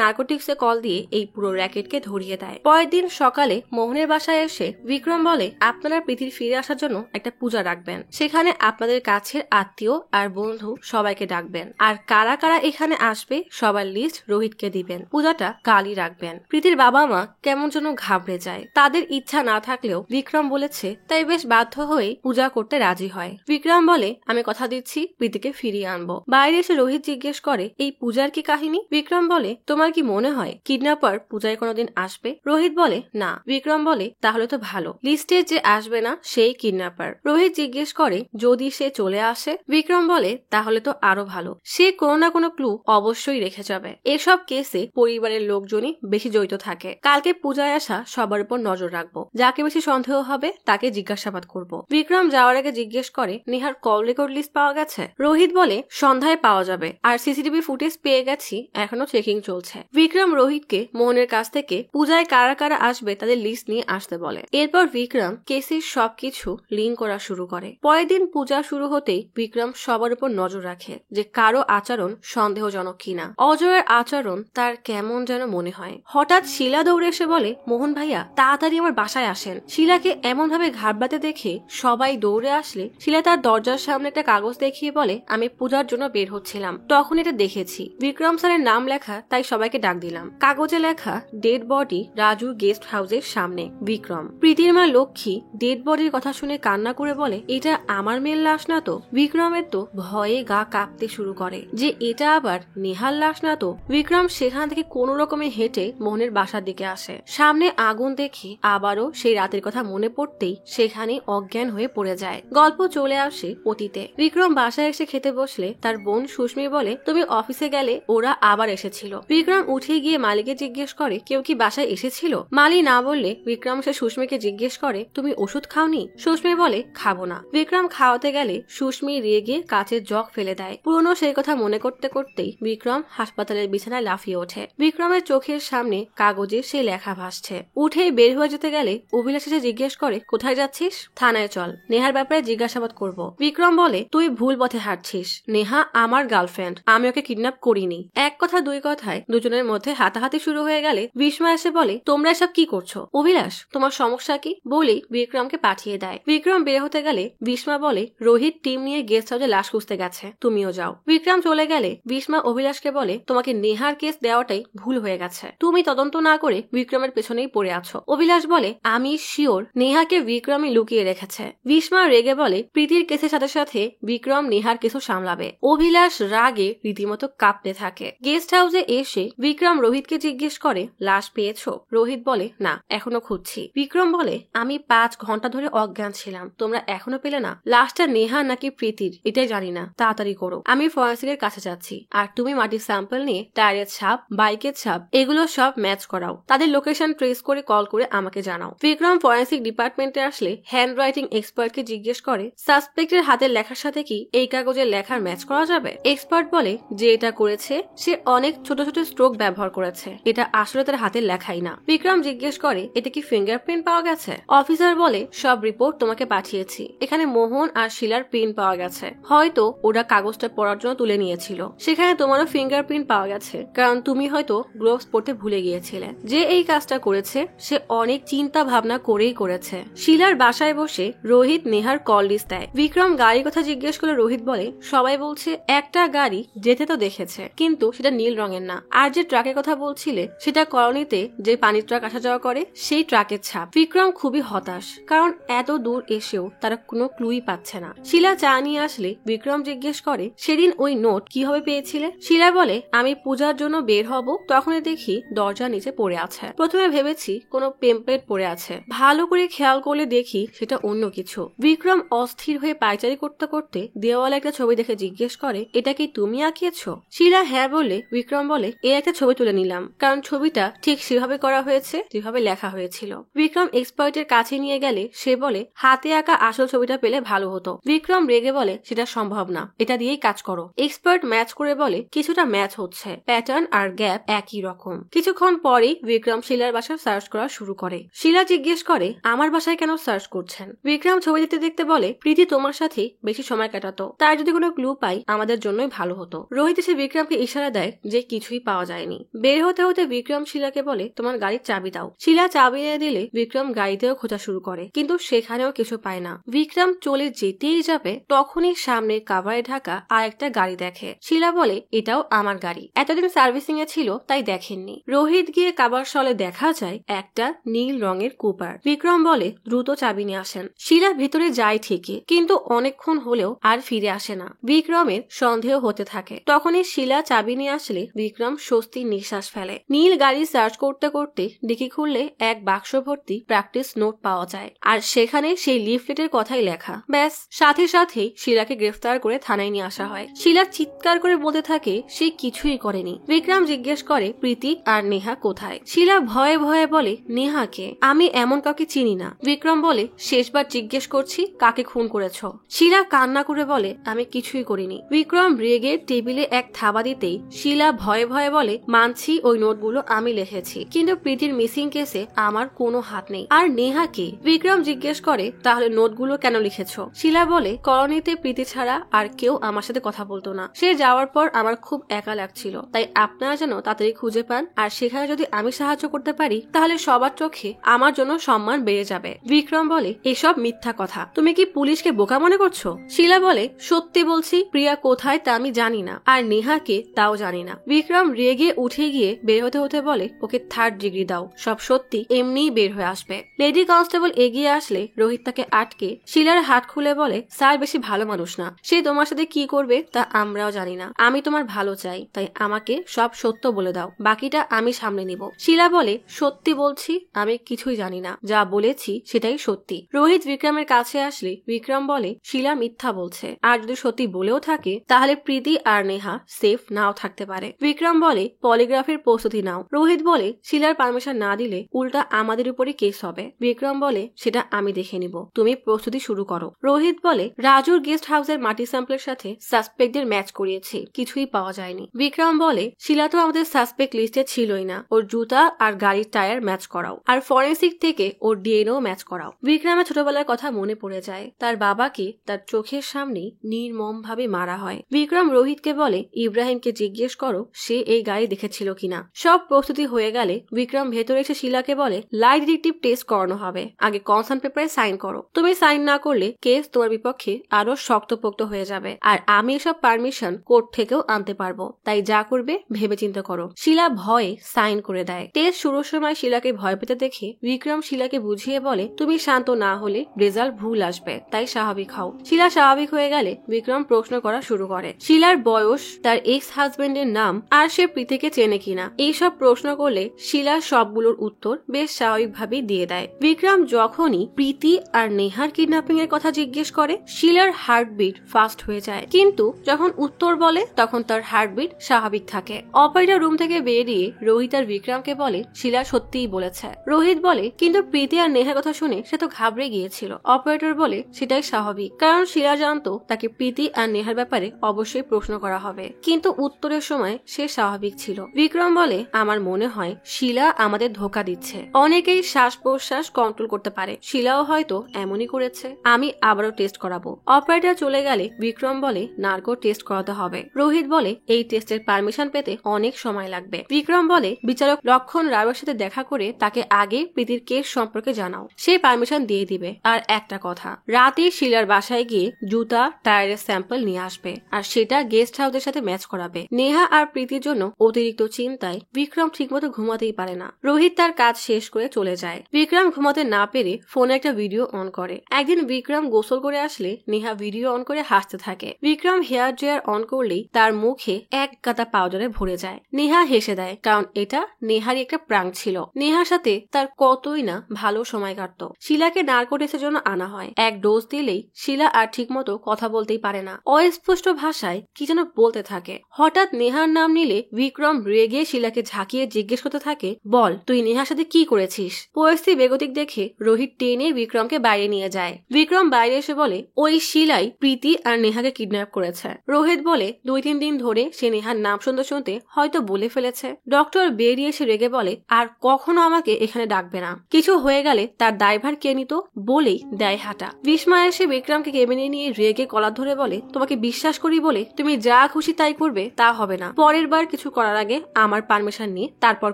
নার্কোটিক্সে কল দিয়ে এই পুরো র্যাকেটকে ধরিয়ে দেয়। পরের দিন সকালে মোহনের বাসায় এসে বিক্রম বলে, আপনারা প্রীতির ফিরে আসার জন্য একটা পূজা রাখবেন, সেখানে আপনাদের কাছের আত্মীয় আর বন্ধু সবাইকে ডাকবেন, আর কারা কারা এখানে আসবে সবার লিস্ট রোহিতকে দিবেন। পূজাটা কালই রাখবেন। প্রীতির বাবা মা কেমন যেন ঘাবড়ে যায়। তাদের ইচ্ছা না থাকলেও বিক্রম বলেছে তাই বেশ বাধ্য হয়ে পূজা করতে রাজি হয়। বিক্রম বলে, আমি কথা দিচ্ছি প্রীতিকে ফিরিয়ে আনবো। বাইরে এসে রোহিত জিজ্ঞেস করে, এই পূজার কি কাহিনী? বিক্রম বলে, তোমার কি মনে হয় কিডন্যাপার পূজায় কোনোদিন আসবে? রোহিত বলে, না। বিক্রম বলে, তাহলে তো ভালো, লিস্টে যে আসবে না সেই কিডন্যাপার। রোহিত জিজ্ঞেস করে, যদি সে চলে আসে? বিক্রম বলে, তাহলে তো আরো ভালো, সে কোনো না কোনো ক্লু অবশ্যই রেখে যাবে। এসব কেসে পরিবারের লোকজনই বেশি জড়িত থাকে। কালকে পূজায় আসা সবার উপর নজর রাখবো, যাকে বেশি সন্দেহ হবে তাকে জিজ্ঞাসাবাদ করব। বিক্রম যাওয়ার আগে জিজ্ঞেস করে, নেহার কল রেকর্ড লিস্ট পাওয়া গেছে? রোহিত বলে, সন্ধ্যায় পাওয়া যাবে, আর সিসিটিভি ফুটেজ পেয়ে গেছি, এখনো চেকিং চলছে। বিক্রম রোহিতকে মোহনের কাছ থেকে পূজায় কারা কারা আসবে তাদের লিস্ট নিয়ে আসতে বলে। এরপর বিক্রম কেসের সবকিছু লিঙ্ক করা শুরু করে। পরের দিন পূজা শুরু হতেই বিক্রম সবার উপর নজর রাখে যে কারো আচরণ সন্দেহজনক কিনা। অজয়ের আচরণ তার কেমন যেন মনে হয়। হঠাৎ শিলা দৌড়ে এসে বলে, মোহন ভাইয়া তাড়াতাড়ি আমার বাসায় আসেন। শিলাকে এমন ভাবে ঘাবড়াতে দেখে সবাই দৌড়ে আসলে শিলা তার দরজার সামনে একটা কাগজ দেখিয়ে বলে, আমি পূজার জন্য বের হচ্ছিলাম, তখন এটা দেখেছি। বিক্রম স্যারের নাম লেখা, তাই সবাইকে ডাক দিলাম। কাগজে লেখা, ডেড বডি রাজু গেস্ট হাউসের সামনে। বিক্রম। প্রীতির মা লক্ষ্মী ডেড বডির কথা শুনে কান্না করে বলে, এটা আমার মেয়ের লাশ না তো? বিক্রমের তো ভয়ে গা কাঁপতে শুরু করে যে এটা আবার নেহার লাশ না তো। বিক্রম সেখান থেকে কোন রকমে হেঁটে মোহনের বাসার দিকে আসে। সামনে আগুন দেখে আবারও সেই রাতের কথা মনে পড়তেই সেখানে অজ্ঞান হয়ে পড়ে যায়। গল্প চলে আসে অতীতে। বিক্রম বাসায় এসে খেতে বসলে তার বোন সুস্মি বলে, তুমি অফিসে গেলে ওরা আবার এসেছিল। বিক্রম উঠে গিয়ে মালিকে জিজ্ঞেস করে, কেউ কি বাসায় এসেছিল? মালি না বললে বিক্রম সে সুস্মিকে জিজ্ঞেস করে, তুমি ওষুধ খাওনি? সুস্মি বলে, খাবো না। বিক্রম খাওয়াতে গেলে সুস্মি রেগে কাচের জগ ফেলে দেয়। পুরনো সেই কথা মনে করতে করতেই বিক্রম হাসপাতালের বিছানায় লাফিয়ে ওঠে। বিক্রমের চোখের সামনে কাগজে সে লেখা ভাসছে। উঠেই বের হয়ে যেতে গেলে অভিলাষ এসে জিজ্ঞেস করে, কোথায় যাচ্ছিস? থানায় চল, নেহার ব্যাপারে জিজ্ঞাসাবাদ করব। বিক্রম বলে, তুই ভুল পথে হাঁটছিস, নেহা আমার গার্লফ্রেন্ড, আমি ওকে কিডন্যাপ করিনি। এক কথা দুই কথায় দুজনের মধ্যে হাতাহাতি শুরু হয়ে গেলে বিস্মা এসে বলে, তোমরা এসব কি করছো? অভিলাষ, তোমার সমস্যা কি? বলেই বিক্রমকে পাঠিয়ে দেয়। বিক্রম বের হতে গেলে বিস্মা বলে, রোহিত টিম নিয়ে গেস্ট হাউসে লাশ খুঁজতে গেছে, তুমিও যাও। বিক্রম চলে গেলে বিস্মা অভিলাষকে বলে, তোমাকে নেহার কেস দেওয়াটাই ভুল হয়ে গেছে, তুমি তদন্ত না করে বিক্রমের পেছনেই পড়ে আছো। অভিলাষ বলে, আমি শিওর নেহাকে বিক্রমই লুকিয়ে রেখেছে। বিস্মা রেগে বলে, প্রীতির কেসের সাথে সাথে বিক্রম নেহার কেসও সামলাবে। অভিলাষ রাগে রীতিমতো কাঁপতে থাকে। গেস্ট হাউসে এসে বিক্রম রোহিতকে জিজ্ঞেস করে, লাশ পেয়েছো? রোহিত বলে, না, এখনো খুঁজছি। বিক্রম বলে, আমি 5 ঘন্টা ধরে অজ্ঞান ছিলাম, তোমরা এখনো পেলে না? লাশটা নেহা নাকি প্রীতির এটাই জানি না, তাড়াতাড়ি করো, আমি ফরেন্সিকের কাছে যাচ্ছি। আর তুমি মাটির স্যাম্পল নিয়ে টায়ারের ছাপ, বাইকের ছাপ এগুলো সব ম্যাচ করাও, তাদের লোকেশন ট্রেস করে কল করে আমাকে জানাও। বিক্রম ফরেন্সিক ডিপার্টমেন্টে আসলে হ্যান্ড রাইটিং এক্সপার্টকে জিজ্ঞেস করে, সাসপেক্টের হাতের লেখার সাথে কি এই কাগজের লেখার ম্যাচ করা যাবে? এক্সপার্ট বলে, যে এটা করেছে সে অনেক ছোট ছোট স্ট্রোক ব্যবহার করেছে, এটা আসলে তার হাতের লেখাই না। বিক্রম জিজ্ঞেস করে, এটা কি ফিঙ্গারপ্রিন্ট পাওয়া গেছে? অফিসার বলে, সব রিপোর্ট তোমাকে পাঠিয়েছি, এখানে মোহন আর শিলার প্রিন্ট পাওয়া গেছে, হয়তো ওরা কাগজটা পড়ার জন্য তুলে নিয়েছিল। সেখানে তোমারও ফিঙ্গারপ্রিন্ট পাওয়া গেছে, কারণ তুমি হয়তো গ্লোভস পরতে ভুলে গিয়েছিলে। যে এই কাজটা করেছে সে অনেক চিন্তা ভাবনা করেই করেছে। শিলার বাসায় বসে রোহিত নেহার কল লিস্ট দেয়। বিক্রম গাড়ির কথা জিজ্ঞেস করলে রোহিত বলে, সব সবাই বলছে একটা গাড়ি যেতে তো দেখেছে, কিন্তু সেটা নীল রঙের না। আর যে ট্রাকের কথা বলছিলে সেটা কলোনিতে যে পানির ট্রাক আসা যাওয়া করে সেই ট্রাকের ছাপ। বিক্রম খুবই হতাশ, কারণ এত দূর এসেও তারা কোনো ক্লুই পাচ্ছে না। শিলা চা নিয়ে আসলে বিক্রম জিজ্ঞেস করে সেদিন ওই নোট কিভাবে পেয়েছিলে। শিলা বলে আমি পূজার জন্য বের হব, তখনই দেখি দরজা নিচে পড়ে আছে। প্রথমে ভেবেছি কোনো পেমপ্লেট পড়ে আছে, ভালো করে খেয়াল করলে দেখি সেটা অন্য কিছু। বিক্রম অস্থির হয়ে পায়চারি করতে করতে দেওয়ালে একটা ছবি দেখে জিজ্ঞেস করে এটা কি তুমি আঁকিয়েছো? শিলা হ্যাঁ বলে বিক্রম বলে একটা ছবি তুলে নিলাম, কারণ ছবিটা ঠিক সেভাবে করা হয়েছে যেভাবে লেখা হয়েছিল। বিক্রম এক্সপার্টের কাছে নিয়ে গেলে সে বলে হাতে আঁকা আসল ছবিটা পেলে ভালো হতো। বিক্রম রেগে বলে সেটা সম্ভব না, এটা দিয়েই কাজ করো। এক্সপার্ট ম্যাচ করে বলে কিছুটা ম্যাচ হচ্ছে, প্যাটার্ন আর গ্যাপ একই রকম। কিছুক্ষণ পরেই বিক্রম শিলার বাসা সার্চ করা শুরু করে। শিলা জিজ্ঞেস করে আমার বাসায় কেন সার্চ করছেন? বিক্রম ছবি দেখতে দেখতে বলে প্রীতি তোমার সাথে বেশি সময় কাটাতো, তার যদি কোনো ক্লু পাই আমাদের জন্যই ভালো হতো। রোহিত এসে বিক্রমকে ইশারা দেয় যে কিছুই পাওয়া যায়নি। বের হতে হতে বিক্রম শিলাকে বলে তোমার গাড়ির চাবি দাও। শিলা চাবি এনে দিলে বিক্রম গাড়িতেও খোঁজা শুরু করে, কিন্তু সেখানেও কিছু পায় না। বিক্রম চলে যেতেই যাবে তখনই সামনে কাভারে ঢাকা আর একটা গাড়ি দেখে। শিলা বলে এটাও আমার গাড়ি, এতদিন সার্ভিসিং এ ছিল তাই দেখেননি। রোহিত গিয়ে কাভার সলে দেখা যায় একটা নীল রঙের কুপার। বিক্রম বলে দ্রুত চাবি নিয়ে আসেন। শিলা ভিতরে যায় ঠিকই, কিন্তু অনেকক্ষণ হলেও আর ফিরে আসে না। বিক্রমের সন্দেহ হতে থাকে। তখনই শিলা চাবি নিয়ে আসলে বিক্রম স্বস্তির নিঃশ্বাস ফেলে। নীল গাড়ি সার্চ করতে করতে ডিকি খুললে এক বাক্স ভর্তি প্র্যাকটিস নোট পাওয়া যায়, আর সেখানে সেই লিফলেটের কথাই লেখা। ব্যাস, সাথে সাথেই শিলাকে গ্রেফতার করে থানায় নিয়ে আসা হয়। শিলা চিৎকার করে বলতে থাকে সে কিছুই করেনি। বিক্রম জিজ্ঞেস করে প্রীতি আর নেহা কোথায়? শিলা ভয়ে ভয়ে বলে নেহাকে আমি এমন কাউকে চিনি না। বিক্রম বলে শেষবার জিজ্ঞেস করছি কাকে খুন করেছো? শিলা কান্না করে বলে আমি কিছুই করিনি। বিক্রম রেগে টেবিলে এক থাবা দিতেই শিলা ভয়ে ভয়ে বলে মানছি ওই নোটগুলো আমি লিখেছি, কিন্তু প্রীতির মিসিং কেসে আমার কোনো হাত নেই। আর নেহাকে? বিক্রম জিজ্ঞেস করে তাহলে নোটগুলো কেন লিখেছো? শিলা বলে কলোনিতে প্রীতি ছাড়া আর কেউ আমার সাথে কথা বলতো না, সে যাওয়ার পর আমার খুব একা লাগছিল, তাই আপনারা যেন তাড়াতাড়ি খুঁজে পান, আর সেখানে যদি আমি সাহায্য করতে পারি তাহলে সবার চোখে আমার জন্য সম্মান বেড়ে যাবে। বিক্রম বলে এসব মিথ্যা কথা, তুমি কি পুলিশকে বোকা মনে করছো? শিলা বলে সত্যি বলছি, প্রিয়া কোথায় তা আমি জানি না, আর নেহাকে তাও জানি না। বিক্রম রেগে উঠে গিয়ে বের হতে হতে বলে ওকে 3rd ডিগ্রি দাও, সব সত্যি এমনিই বের হয়ে আসবে। লেডি কনস্টেবল এগিয়ে আসলে রোহিত তাকে আটকে শিলার হাত খুলে বলে স্যার বেশি ভালো মানুষ না, সে তোমার সাথে কি করবে তা আমরাও জানি না, আমি তোমার ভালো চাই, তাই আমাকে সব সত্য বলে দাও, বাকিটা আমি সামলে নিব। শিলা বলে সত্যি বলছি আমি কিছুই জানি না, যা বলেছি সেটাই সত্যি। রোহিত বিক্রমের কাছে আসলে বিক্রম বলে শিলা মিথ্যা বলছে, আর যদি সত্যি বলেও থাকে তাহলে প্রীতি আর নেহা সেফ নাও থাকতে পারে। বিক্রম বলে পলিগ্রাফের প্রস্তুতি নাও। রোহিত বলে শিলার পারমিশন না দিলে উল্টা আমাদের উপরে কেস হবে। বিক্রম বলে সেটা আমি দেখে নিব, তুমি প্রস্তুতি শুরু করো। রোহিত বলে রাজুর গেস্ট হাউসের মাটি স্যাম্পলের সাথে সাসপেক্টদের ম্যাচ করিয়েছি, কিছুই পাওয়া যায়নি। বিক্রম বলে শিলা তো আমাদের সাসপেক্ট লিস্টে ছিলই না, ওর জুতা আর গাড়ির টায়ার ম্যাচ করাও, আর ফরেন্সিক থেকে ওর ডিএনএও ম্যাচ করাও। বিক্রমের ছোটবেলার কথা মনে পড়ে যায়, তার বাবাকে তার চোখের সামনে নির্মম ভাবে মারা হয়। বিক্রম রোহিতকে বলে ইব্রাহিমকে জিজ্ঞেস করো সে এই গাড়ি দেখেছিল কিনা। সব প্রস্তুতি হয়ে গেলে বিক্রম ভেতরে এসে শিলাকে বলে লাই ডিটেকটিভ টেস্ট করানো হবে, আগে কনসার্ন পেপারে সাইন করো, তুমি সাইন না করলে কেস তোমার বিপক্ষে আরো শক্তপোক্ত হয়ে যাবে, আর আমি এসব পারমিশন কোর্ট থেকেও আনতে পারবো, তাই যা করবে ভেবে চিন্তা করো। শিলা ভয়ে সাইন করে দেয়। টেস্ট শুরুর সময় শিলাকে ভয় পেতে দেখে বিক্রম শিলাকে বুঝিয়ে বলে তুমি শান্ত না হলে রেজাল্ট ভুল আসবে, তাই স্বাভাবিক হও। শিলা স্বাভাবিক হয়ে গেলে বিক্রম প্রশ্ন করা শুরু করে, শিলার বয়স, তার এক্স হাজবেন্ডের নাম, আর সে প্রীতিকে চেনে কিনা। এইসব প্রশ্ন করলে শিলা সবগুলোর উত্তর বেশ স্বাভাবিকভাবেই দিয়ে দেয়। বিক্রম যখনই প্রীতি আর নেহার কিডন্যাপিং এর কথা জিজ্ঞেস করে শিলার হার্টবিট ফাস্ট হয়ে যায়, কিন্তু যখন উত্তর বলে তখন তার হার্টবিট স্বাভাবিক থাকে। অপারেটর রুম থেকে বেরিয়ে রোহিত আর বিক্রমকে বলে শিলা সত্যিই বলেছে। রোহিত বলে কিন্তু প্রীতি আর নেহার কথা শুনে সে তো ঘাবড়ে গিয়েছিল। অপারেটর বলে সেটাই স্বাভাবিক, কারণ শিলা জানতো তাকে প্রীতি আর নেহার ব্যাপারে অবশ্যই প্রশ্ন করা হবে, কিন্তু উত্তরের সময় সে স্বাভাবিক ছিল। বিক্রম বলে আমার মনে হয় শিলা আমাদের ধোকা দিচ্ছে, অনেকেই শ্বাস প্রশ্বাস কন্ট্রোল করতে পারে, শিলাও হয়তো এমনই করেছে, আমি আবারও টেস্ট করাবো। অপারেটর চলে গেলে বিক্রম বলে নার্কো টেস্ট করাতে হবে। রোহিত বলে এই টেস্টের পারমিশন পেতে অনেক সময় লাগবে। বিক্রম বলে বিচারক লক্ষণ রায়ের সাথে দেখা করে তাকে আগে প্রীতির কেস সম্পর্কে জানাও, সে পারমিশন দিয়ে দিবে। আর একটা কথা, রাতে শিলার বাসায় গিয়ে জুতা টায়ারের স্যাম্পল স্যাম্পল নিয়ে আসবে আর সেটা গেস্ট হাউসের সাথে ম্যাচ করাবে। নেহা আর প্রীতির জন্য অতিরিক্ত চিন্তায় বিক্রম ঠিকমতো ঘুমাতেই পারে না। রোহিত তার কাজ শেষ করে চলে যায়। বিক্রম ঘুমাতে না পেরে ফোনে একটা ভিডিও অন করে। একদিন বিক্রম গোসল করে আসলে নেহা ভিডিও অন করে হাসতে থাকে। বিক্রম হেয়ার ড্রায়ার অন করলেই তার মুখে এক গাদা পাউডারে ভরে যায়। নেহা হেসে দেয়, কারণ এটা নেহারই একটা প্রাঙ্ক ছিল। নেহার সাথে তার কতই না ভালো সময় কাটত। শিলাকে নার্কোটিক্সের জন্য আনা হয়। এক ডোজ দিলেই শিলা আর ঠিকমতো কথা বলতেই পারে না, অস্পষ্ট ভাষায় কি যেন বলতে থাকে। হঠাৎ নেহার নাম নিলে বিক্রম রেগে শিলাকে ঝাঁকিয়ে জিজ্ঞেস করতে থাকে, বল তুই নেহার সাথে কি করেছিস? পরিস্থিতি বেগতিক দেখে রোহিত টেনে বিক্রমকে বাইরে নিয়ে যায়। বিক্রম বাইরে এসে বলে ওই শিলাই প্রীতি আর নেহাকে কিডন্যাপ করেছে। রোহিত বলে 2-3 দিন ধরে সে নেহার নাম শুনতে শুনতে হয়তো বলে ফেলেছে। ডক্টর বেরিয়ে এসে রেগে বলে আর কখনো আমাকে এখানে ডাকবে না, কিছু হয়ে গেলে তার দায়ভার কে নিত, বলেই দেয় হাঁটা। বিস্ময় এসে বিক্রমকে কেবিনে নিয়ে রেগে কলার ধরে বলে তোমাকে বিশ্বাস করি বলে তুমি যা খুশি তাই করবে, তা হবে না। পরের বার কিছু করার আগে আমার পারমিশন নিয়ে তারপর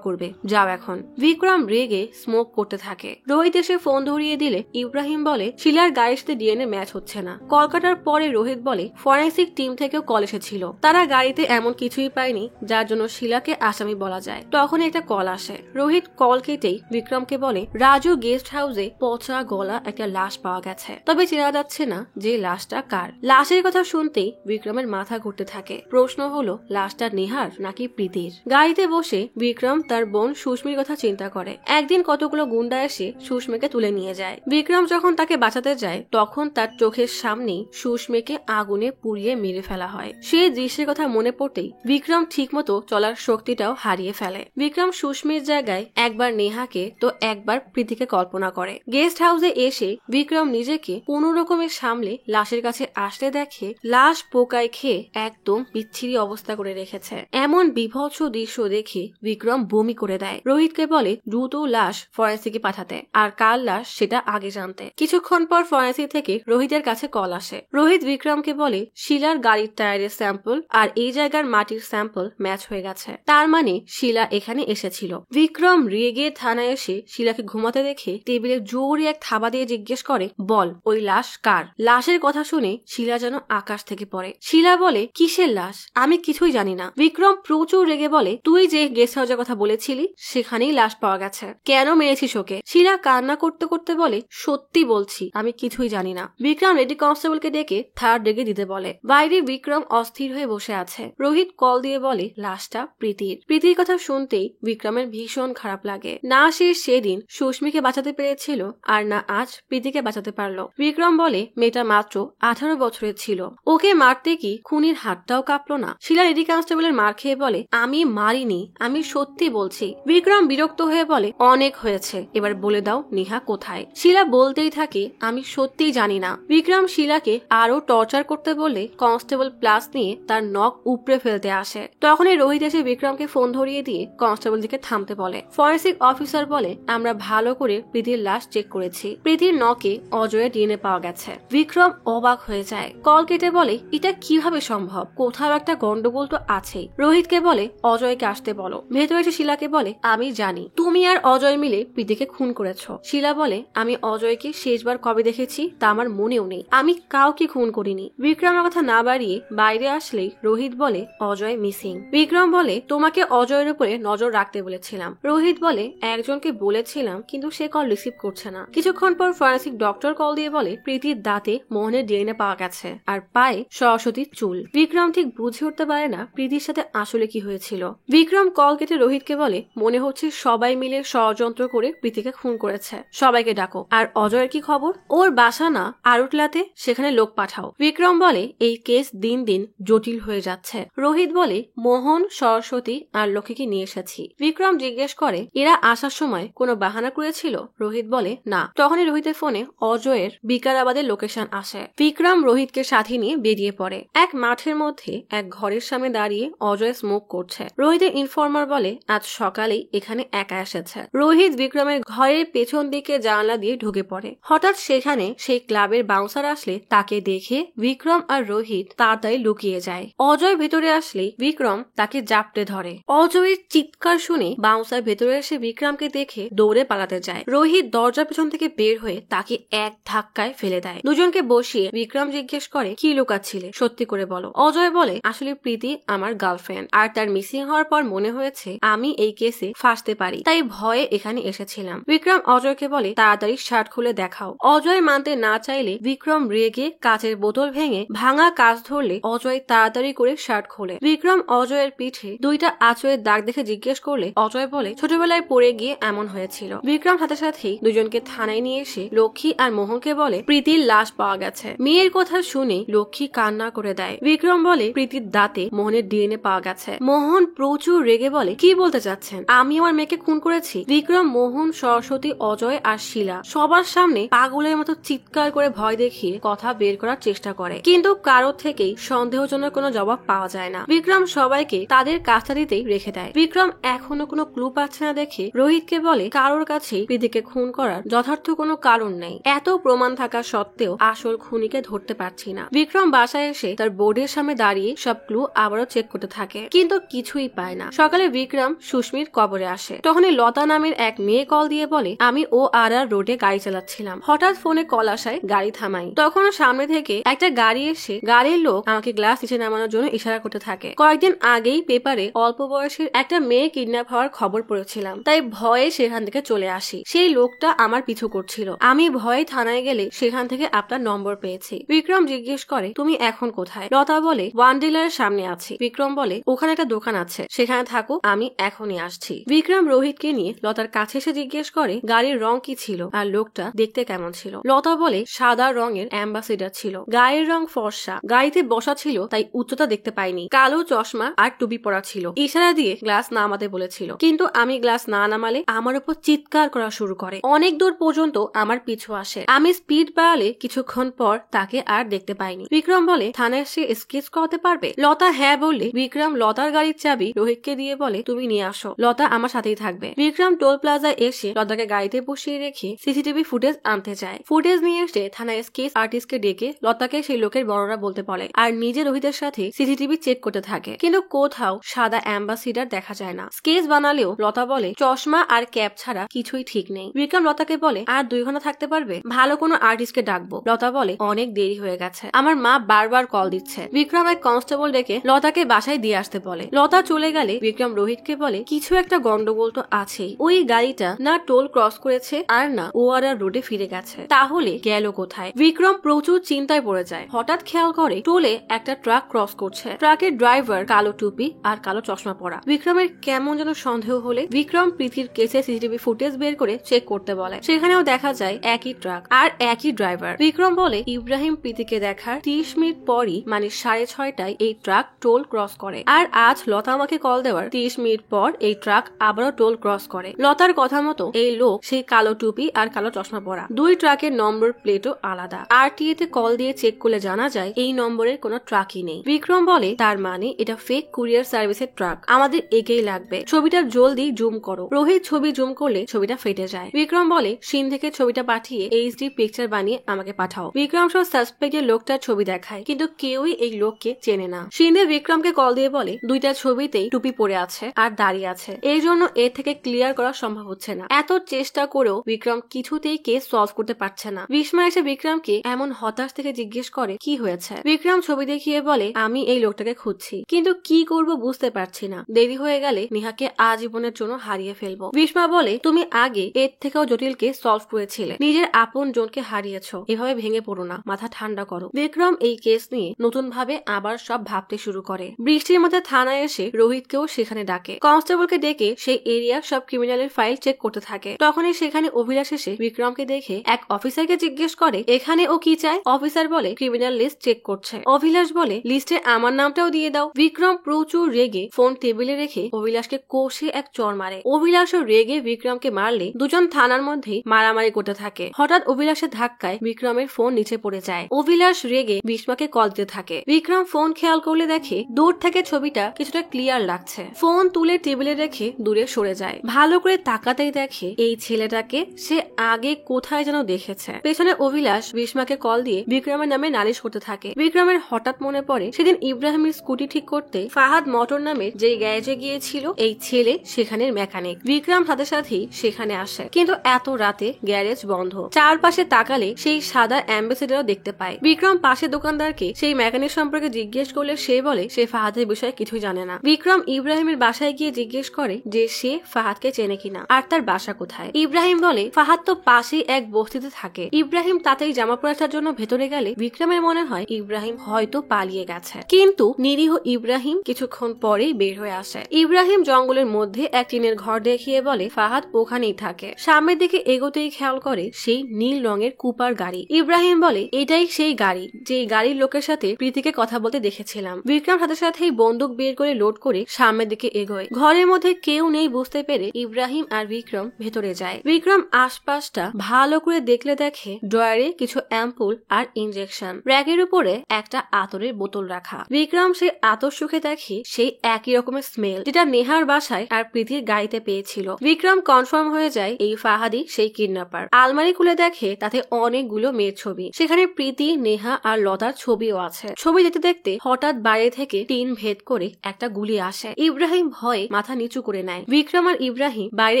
করবে, যাও এখন। বিক্রম রেগে স্মোক করতে থাকে। রোহিত এসে ফোন ধরিয়ে দিলে ইব্রাহিম বলে শিলার গাড়ির সাথে ডিএনএ ম্যাচ হচ্ছে না। কল কাটার পরে রোহিত বলে ফরেন্সিক টিম থেকেও কল এসেছিল, তারা গাড়িতে এমন কিছুই পায়নি যার জন্য শিলাকে আসামি বলা যায়। তখন একটা কল আসে। রোহিত কল কেটেই বিক্রমকে বলে রাজু গেস্ট হাউসে পচা গলা একটা লাশ পাওয়া গেছে, তবে চেনা যাচ্ছে না যে লাশটা কার। লাশের কথা শুনতেই বিক্রমের মাথা ঘুরতে থাকে। প্রশ্ন হলো লাশটা নেহার নাকি প্রীতির। গাড়িতে বসে বিক্রম তার বোন সুস্মির কথা চিন্তা করে। একদিন কতগুলো গুন্ডা এসে সুস্মিকে তুলে নিয়ে যায়। বিক্রম যখন তাকে বাঁচাতে যায় তখন তার চোখের সামনেই সুস্মিকে আগুনে পুড়িয়ে মেরে ফেলা হয়। সেই দৃশ্যের কথা মনে পড়তেই বিক্রম ঠিকমতো চলার শক্তিটাও হারিয়ে ফেলে। বিক্রম সুস্মির জায়গায় একবার নেহাকে তো একবার প্রীতিকে কল্পনা করে। গেস্ট হাউসে এসে বিক্রম নিজেকে কোনো রকমের সামলে লাশের কাছে আসলে দেখে লাশ পোকায় খেয়ে একদম বিচ্ছিরি অবস্থা করে রেখেছে। এমন বিভৎস দৃশ্য দেখে বিক্রম বমি করে দেয়। রোহিতকে বলে দ্রুত লাশ ফরেন্সিকে পাঠাতে আর কার লাশ সেটা আগে জানতে। কিছুক্ষণ পর ফরেন্সিক থেকে রোহিতের কাছে কল আসে। রোহিত বিক্রমকে বলে শিলার গাড়ির টায়ারের স্যাম্পল আর এই জায়গার মাটির স্যাম্পল ম্যাচ হয়ে গেছে, তার মানে শিলা এখানে এসেছিল। বিক্রম রেগে থানায় এসে শিলাকে ঘুমাতে দেখে টেবিলে জোরে এক থাবা দিয়ে জিজ্ঞেস করে বল ওই লাশ কার? লাশের কথা শুনে শিলা যেন আকাশ থেকে পড়ে। শিলা বলে কিসের লাশ? আমি কিছুই জানি না। বিক্রম প্রচুর রেগে বলে তুই যে গেস্ট হাউসের কথা বলেছিলি সেখানেই লাশ পাওয়া গেছে, কেন মেরেছিস ওকে? শিলা কান্না করতে করতে বলে সত্যি বলছি আমি কিছুই জানি না। বিক্রম লেডি কনস্টেবলকে ডেকে থার্ড ডেকে দিতে বলে। বাইরে বিক্রম অস্থির হয়ে বসে আছে। রোহিত কল দিয়ে বলে লাশটা প্রীতির। প্রীতির কথা শুনতেই বিক্রমের ভীষণ খারাপ লাগে। না সে সেদিন সুস্মিকে বাঁচাতে পেরেছিল আর না আজ প্রীতিকে বাঁচাতে পারলো। বিক্রম বলে মেয়েটা মাত্র 18 বছরের ছিল, ওকে মারতে কি খুনির হাতটাও কাঁপলো না? শিলা লেডি কনস্টেবলের মার খেয়ে বলে আমি মারিনি, আমি সত্যি বলছি। বিক্রম বিরক্ত হয়ে বলে অনেক হয়েছে, এবার বলে দাও নেহা কোথায়? শিলা বলতেই থাকে আমি সত্যিই জানি না। বিক্রম শিলাকে আরো টর্চার করতে বলে কনস্টেবল প্লাস নিয়ে তার নখ উপড়ে ফেলতে আসে। তখনই রোহিত এসে বিক্রমকে ফোন ধরিয়ে দিয়ে কনস্টেবল দিকে থামতে বলে। ফরেন্সিক অফিসার বলে আমরা ভালো করে প্রীতির লাশ চেক করেছি, প্রীতির নখে অজয়ের ডিএনএ পাওয়া গেছে। বিক্রম অবাক হয়ে যায়। কল কেটে বলে এটা কিভাবে সম্ভব? কোথাও একটা গন্ডগোল তো আছেই। রোহিতকে বলে অজয়কে আসতে বলো। ভেতরে এসে শিলাকে বলে আমি জানি তুমি আর অজয় মিলে প্রীতিকে খুন করেছো। শিলা বলে আমি অজয়কে শেষবার কবে দেখেছি তা আমার মনেও নেই, আমি কাউকে খুন করিনি। বিক্রমের কথা না বাড়িয়ে বাইরে আসলেই রোহিত বলে অজয় মিসিং। বিক্রম বলে তোমাকে অজয়ের উপরে নজর রাখতে বলেছিলাম। রোহিত বলে একজনকে বলেছিলাম কিন্তু সে কল রিসিভ করছে না। কিছুক্ষণ পর ফরেন্সিক ডক্টর কল দিয়ে বলে প্রীতির দাঁতে মোহনের ডিএনএ পাওয়া গেছে আর পায়ে সরস্বতীর চুল। বিক্রম ঠিক বুঝে উঠতে পারে না প্রীতির সাথে আসলে কি হয়েছিল। বিক্রম কল কেটে রোহিতকে বলে মনে হচ্ছে সবাই মিলে ষড়যন্ত্র করে প্রীতিকে খুন করেছে, সবাইকে ডাকো। আর অজয়ের কি খবর? ওর বাসা না আরুটলাতে, সেখানে লোক পাঠাও। বিক্রম বলে এই কেস দিন দিন জটিল হয়ে যাচ্ছে। রোহিত বলে মোহন, সরস্বতী আর লক্ষ্মীকে নিয়ে এসেছি। বিক্রম জিজ্ঞেস করে এরা আসার সময় কোনো বাহানা করেছিল? রোহিত বলে না। তখনই রোহিতের ফোনে অজয়ের বিকারাবাদের লোকেশন আসে। বিক্রম রোহিতকে সাথে নিয়ে বেরিয়ে পড়ে। এক মাঠের মধ্যে এক ঘরের সামনে দাঁড়িয়ে অজয় স্মোক করছে। রোহিতের ইনফর্মার বলে আজ সকালেই এখানে একা এসেছে। রোহিত বিক্রমের ঘরের পেছন দিকে জানলা দিয়ে ঢুকে পড়ে। হঠাৎ সেখানে সেই ক্লাবের বাউন্সার আসলে তাকে দেখে বিক্রম আর রোহিত তাড়াতাড়ি লুকিয়ে যায়। অজয় ভেতরে আসলে বিক্রম তাকে জাপটে ধরে। অজয়ের চিৎকার শুনে বাউন্সার ভেতরে এসে বিক্রমকে দেখে দৌড়ে পালাতে যায়। রোহিত দরজার পেছন থেকে বের হয়ে তাকে এক ধাক্কায় ফেলে দেয়। দুজনকে বসিয়ে বিক্রম জিজ্ঞেস করে কি কি লুকাচ্ছিলে, সত্যি করে বলো। অজয় বলে, আসলে প্রীতি আমার গার্লফ্রেন্ড, আর তার মিসিং হওয়ার পর মনে হয়েছে আমি এই কেসে ফাঁসতে পারি, তাই ভয়ে এখানে এসেছিলাম। বিক্রম অজয়কে বলে, তাড়াতাড়ি শার্ট খুলে দেখাও। অজয় মানতে না চাইলে বিক্রম রেগে কাচের বোতল ভেঙে ভাঙা কাচ ধরলে অজয় তাড়াতাড়ি করে শার্ট খোলে। বিক্রম অজয়ের পিঠে 2টা আঁচড়ের দাগ দেখে জিজ্ঞেস করলে অজয় বলে, ছোটবেলায় পড়ে গিয়ে এমন হয়েছিল। বিক্রম সাথে সাথেই দুজনকে থানায় নিয়ে এসে লক্ষ্মী আর মোহনকে বলে, প্রীতির লাশ পাওয়া গেছে। মেয়ের কথা শুনে লক্ষ্মী কান্না করে দেয়। বিক্রম বলে, প্রীতির দাঁতে মোহনের ডিএনএ পাওয়া গেছে। মোহন প্রচুর রেগে বলে, কি বলতে চাচ্ছেন, আমি আমার মেয়েকে খুন করেছি? বিক্রম, মোহন, সরস্বতী, অজয় আর শিলা সবার সামনে পাগলের মতো চিৎকার করে ভয় দেখিয়ে কথা বের করার চেষ্টা করে, কিন্তু কারোর থেকেই সন্দেহজনক কোনো জবাব পাওয়া যায় না। বিক্রম সবাইকে তাদের কাস্টাডিতেই রেখে দেয়। বিক্রম এখনো কোনো ক্লু পাচ্ছে না দেখে রোহিতকে বলে, কারোর কাছেই প্রীতিকে খুন করার যথার্থ কোনো কারণ নেই। এত প্রমাণ থাকা সত্ত্বেও আসল খুনিকে ধরতে পারছি না। বিক্রম বাসায় এসে তার বোর্ডের সামনে দাঁড়িয়ে সব ক্লু আবারও চেক করতে থাকে, কিন্তু কিছুই পায় না। সকালে বিক্রম সুস্মির কবরে আসে। তখনই লতা নামের এক মেয়ে কল দিয়ে বলে, আমি আর রোডে গাড়ি চালাচ্ছিলাম, হঠাৎ ফোনে কল আসায় গাড়ি থামাই। তখন সামনে থেকে একটা গাড়ি এসে গাড়ির লোক আমাকে গ্লাস নিচে নামানোর জন্য ইশারা করতে থাকে। কয়েকদিন আগেই পেপারে অল্প বয়সের একটা মেয়ে কিডন্যাপ হওয়ার খবর পড়েছিলাম, তাই ভয়ে সেখান থেকে চলে আসি। সেই লোকটা আমার পিছু করছিল, আমি ভয়ে থানায় গেলে সেখান থেকে আপনার নম্বর পেয়েছি। বিক্রম জিজ্ঞেস করে, তুমি এখন কোথায়? লতা বলে, ওয়ান ডিলারের সামনে আছি। বিক্রম বলে, ওখানে একটা দোকান আছে, সেখানে থাকো, আমি এখনই আসছি। বিক্রম রোহিতকে নিয়ে লতার কাছে এসে জিজ্ঞেস করে, গাড়ির রং কি ছিল আর লোকটা দেখতে কেমন ছিল? লতা বলে, সাদা রঙের অ্যাম্বাসেডর ছিল, গায়ের রং ফর্সা, গাড়িতে বসা ছিল তাই উচ্চতা দেখতে পাইনি, কালো চশমা আর টুপি পরা ছিল, ইশারা দিয়ে গ্লাস নামাতে বলেছিল, কিন্তু আমি গ্লাস না নামালে আমার উপর চিৎকার করা শুরু করে, অনেক দূর পর্যন্ত আমার পিছু আসে। আমি স্পিড বাড়ালে কিছুক্ষণ পর তাকে আর দেখতে পাইনি। বিক্রম বলে, থানায় সে স্কেচ করাতে পারবে? লতা হ্যাঁ বললে বিক্রম লতার গাড়ির চাবি রোহিতকে দিয়ে বলে, তুমি নিয়ে আসো, লতা আমার সাথেই থাকবে। বিক্রম টোল প্লাজায় এসে লতাকে গাড়িতে বসিয়ে রেখে সিসিটিভি ফুটেজ আনতে যায়। ফুটেজ নিয়ে এসে থানায় স্কেচ আর্টিস্টকে ডেকে লতাকে সেই লোকের বর্ণনা বলতে বলে, আর নিজে রোহিতের সাথে সিসিটিভি চেক করতে থাকে, কিন্তু কোথাও সাদা অ্যাম্বাসিডার দেখা যায় না। স্কেচ বানালেও লতা বলে, চশমা আর ক্যাপ ছাড়া কিছুই ঠিক নেই। বিক্রম লতাকে বলে, আর 2 ঘন্টা থাকতে পারবে? ভালো কোনো আর্টিস্টকে ডাকবো। লতা বলে, অনেক দেরি হয়ে গেছে, আমার মা বারবার কল দিচ্ছে। বিক্রম এক কনস্টেবল ডেকে লতাকে বাসায় দিয়ে আসতে বলে। লতা চলে গেলে বিক্রম রোহিতকে বলে, কিছু একটা গন্ডগোল তো আছেই, ওই গাড়িটা না টোল ক্রস করেছে আর না আর রোডে ফিরে গেছে, তাহলে গেল কোথায়? বিক্রম প্রচুর চিন্তায় পড়ে যায়। হঠাৎ খেয়াল করে টোলে একটা ট্রাক ক্রস করছে, ট্রাকের ড্রাইভার কালো টুপি আর কালো চশমা পরা। বিক্রমের কেমন যেন সন্দেহ হলে বিক্রম প্রীতির কেসে সিসিটিভি ফুটেজ বের করে চেক করতে বলে। সেখানেও দেখা যায় একই ট্রাক আর একই ড্রাইভার। বিক্রম বলে, ইব্রাহিম প্রীতিকে দেখার 30 মিনিট পরই মানে 6:30টায় এই ট্রাক টোল ক্রস করে, আর আজ লতা আমাকে কল দেওয়ার 30 মিনিট পর এই ট্রাক আবারও টোল ক্রস করে। লতার কথা মতো এই লোক সেই কালো টুপি আর কালো চশমা পরা। 2 ট্রাকের নম্বর প্লেটও আলাদা। আরটিএ তে কল দিয়ে চেক করলে জানা যায় এই নম্বরের কোনো ট্রাকই নেই। বিক্রম বলে, তার মানে এটা ফেক কুরিয়ার সার্ভিসের ট্রাক, আমাদের একেই লাগবে, ছবিটা জলদি জুম করো। রোহিত ছবি জুম করলে ছবিটা ফেটে যায়। বিক্রম বলে, সিন থেকে ছবিটা পাঠিয়ে এইচডি পিকচার বানিয়ে আমাকে পাঠাও। বিক্রম সহ সাসপেক্টের লোকটার ছবি দেখায়, কিন্তু কেউই এই লোককে চেনে না। সিন্ধে বিক্রমকে কল দিয়ে বলে, 2টা ছবিতেই টুপি পরে আছে আর দাঁড়িয়ে আছে, এই জন্য এর থেকে ক্লিয়ার করা সম্ভব হচ্ছে না। এত চেষ্টা করেও বিক্রম কিছুতেই কেস সলভ করতে পারছে না। বিস্ময় এসে বিক্রমকে এমন হতাশ থেকে জিজ্ঞেস করে, কি হয়েছে? বিক্রম ছবি দেখিয়ে বলে, আমি এই লোকটাকে খুঁজছি, কিন্তু কি করব বুঝতে পারছি না, দেরি হয়ে গেলে নেহাকে আজীবনের জন্য হারিয়ে ফেলবো। বিস্ময় বলে, তুমি আগে এর থেকেও জটিল কেস সলভ করেছিলে, নিজের আপন জনকে হারিয়েছো, এভাবে ভেঙে পড়ো না, মাথা ঠান্ডা করো। বিক্রম এই কেস নিয়ে নতুন ভাবে আবার সব ভাবতে শুরু করে। বৃষ্টির মধ্যে থানায় এসে রোহিতকেও সেখানে ডাকে। কনস্টেবলকে ডেকে সেই এরিয়া সব ক্রিমিনালের ফাইল চেক করতে থাকে। তখনই সেখানে অভিলাষ এসে বিক্রমকে দেখে এক অফিসারকে জিজ্ঞেস করে, এখানে ও কি চায়? অফিসার বলে, ক্রিমিনাল লিস্ট চেক করছে। অভিলাষ বলে, লিস্টে আমার নামটাও দিয়ে দাও। বিক্রম প্রচুর রেগে ফোন টেবিলে রেখে অভিলাষকে কষে এক চড় মারে। অভিলাষও রেগে বিক্রমকে মারলে দুজন থানার মধ্যেই মারামারি করতে থাকে। হঠাৎ অভিলাষের ধাক্কায় বিক্রমের ফোন নিচে পড়ে যায়। অভিলাষ রেগে বিস্মাকে কল দিতে থাকে। বিক্রম ফোন খেয়াল করলে দেখে দূর থেকে ছবিটা কিছুটা ক্লিয়ার লাগছে। ফোন তুলে টেবিলে রেখে দূরে সরে যায়। ভালো করে তাকাতেই দেখে এই ছেলেটাকে সে আগে কোথায় যেন দেখেছে। পেছনে অভিলাষ বিস্মাকে কল দিয়ে বিক্রমের নামে নালিশ করতে থাকে। বিক্রমের হঠাৎ মনে পড়ে সেদিন ইব্রাহিমের স্কুটি ঠিক করতে ফাহাদ মোটর নামের যে গ্যারেজে গিয়েছিল এই ছেলে সেখানের মেকানিক। বিক্রম সাথে সাথেই সেখানে আসে, কিন্তু এত রাতে গ্যারেজ বন্ধ। চারপাশে তাকালে সেই সাদা অ্যাম্বাসেডারও দেখতে পায়। বিক্রম পাশে পাশের দোকানদারকে সেই মেকানিক সম্পর্কে জিজ্ঞেস করলে সে বলে সে ফাহাদের বিষয়ে কিছুই জানে না। বিক্রম ইব্রাহিমের বাসায় গিয়ে জিজ্ঞেস করে যে সে ফাহাদকে চেনে কিনা আর তার বাসা কোথায়। ইব্রাহিম বলে ফাহাদ তো পাশেই এক বস্তিতে থাকে। ইব্রাহিম তাতেই জামা পড়ার জন্য ভেতরে গেলে বিক্রমের মনে হয় ইব্রাহিম হয়তো পালিয়ে গেছে, কিন্তু নিরীহ ইব্রাহিম কিছুক্ষণ পরেই বের হয়ে আসে। ইব্রাহিম জঙ্গলের মধ্যে এক টিনের ঘর দেখিয়ে বলে ফাহাদ ওখানেই থাকে। সামনের দিকে এগোতেই খেয়াল করে সেই নীল রঙের কুপার গাড়ি। ইব্রাহিম বলে এটাই সেই গাড়ি যে গাড়ির লোকের সাথে প্রীতিকে কথা বলতে দেখেছিলাম। বিক্রম সাথে সাথেই বন্দুক বের করে লোড করে সামনের দিকে এগোয়। ঘরের মধ্যে কেউ নেই বুঝতে পেরে ইব্রাহিম আর বিক্রম ভেতরে যায়। বিক্রম আশপাশটা ভালো করে দেখলে দেখে ড্রয়ারে কিছু অ্যাম্পুল আর ইনজেকশন, র্যাকের উপরে একটা আতরের বোতল রাখা। বিক্রম সেই আতর সুখে দেখে সেই একই রকমের স্মেল যেটা নেহার বাসায় আর প্রীতির গাড়িতে পেয়েছিল। বিক্রম কনফার্ম হয়ে যায় এই ফাহাদি সেই কিডন্যাপার। আলমারি খুলে দেখে তাতে অনেকগুলো মেয়ের ছবি, সেখানে প্রীতি, নেহা আর লতার ছবিও আছে। ছবি দেখতে দেখতে হঠাৎ বাইরে থেকে টিন ভেদ করে একটা গুলি আসে। ইব্রাহিম ভয়ে মাথা নিচু করে নেয়। বিক্রম আর ইব্রাহিম বাইরে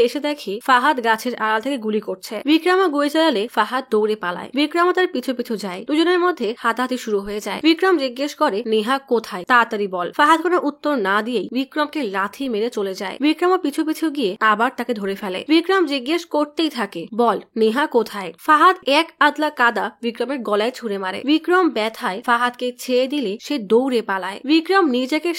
এসে দেখে ফাহাদ গাছের আড়াল থেকে গুলি করছে। বিক্রম গুলি চালালে ফাহাদ দৌড়ে পালায়। বিক্রম তার পিছু পিছু যায়। দুজনের মধ্যে হাতাহাতি শুরু হয়ে যায়। বিক্রম জিজ্ঞেস করে নেহা কোথায়, তাড়াতাড়ি বল। ফাহাদ কোনো উত্তর না দিয়েই বিক্রমকে লাথি মেরে চলে যায়। বিক্রম পিছু পিছু গিয়ে আবার তাকে ধরে ফেলে। বিক্রম জিজ্ঞেস করতেই থাকে বল নেহা কোথায়। ফাহাদ এক আদলা কাদা বিক্রমের গলায় ছুঁড়ে মারে। বিক্রম ব্যথায় ফাহাদকে ছেড়ে দিলে সে দৌড়ে পালায়। বিক্রম নিজেকে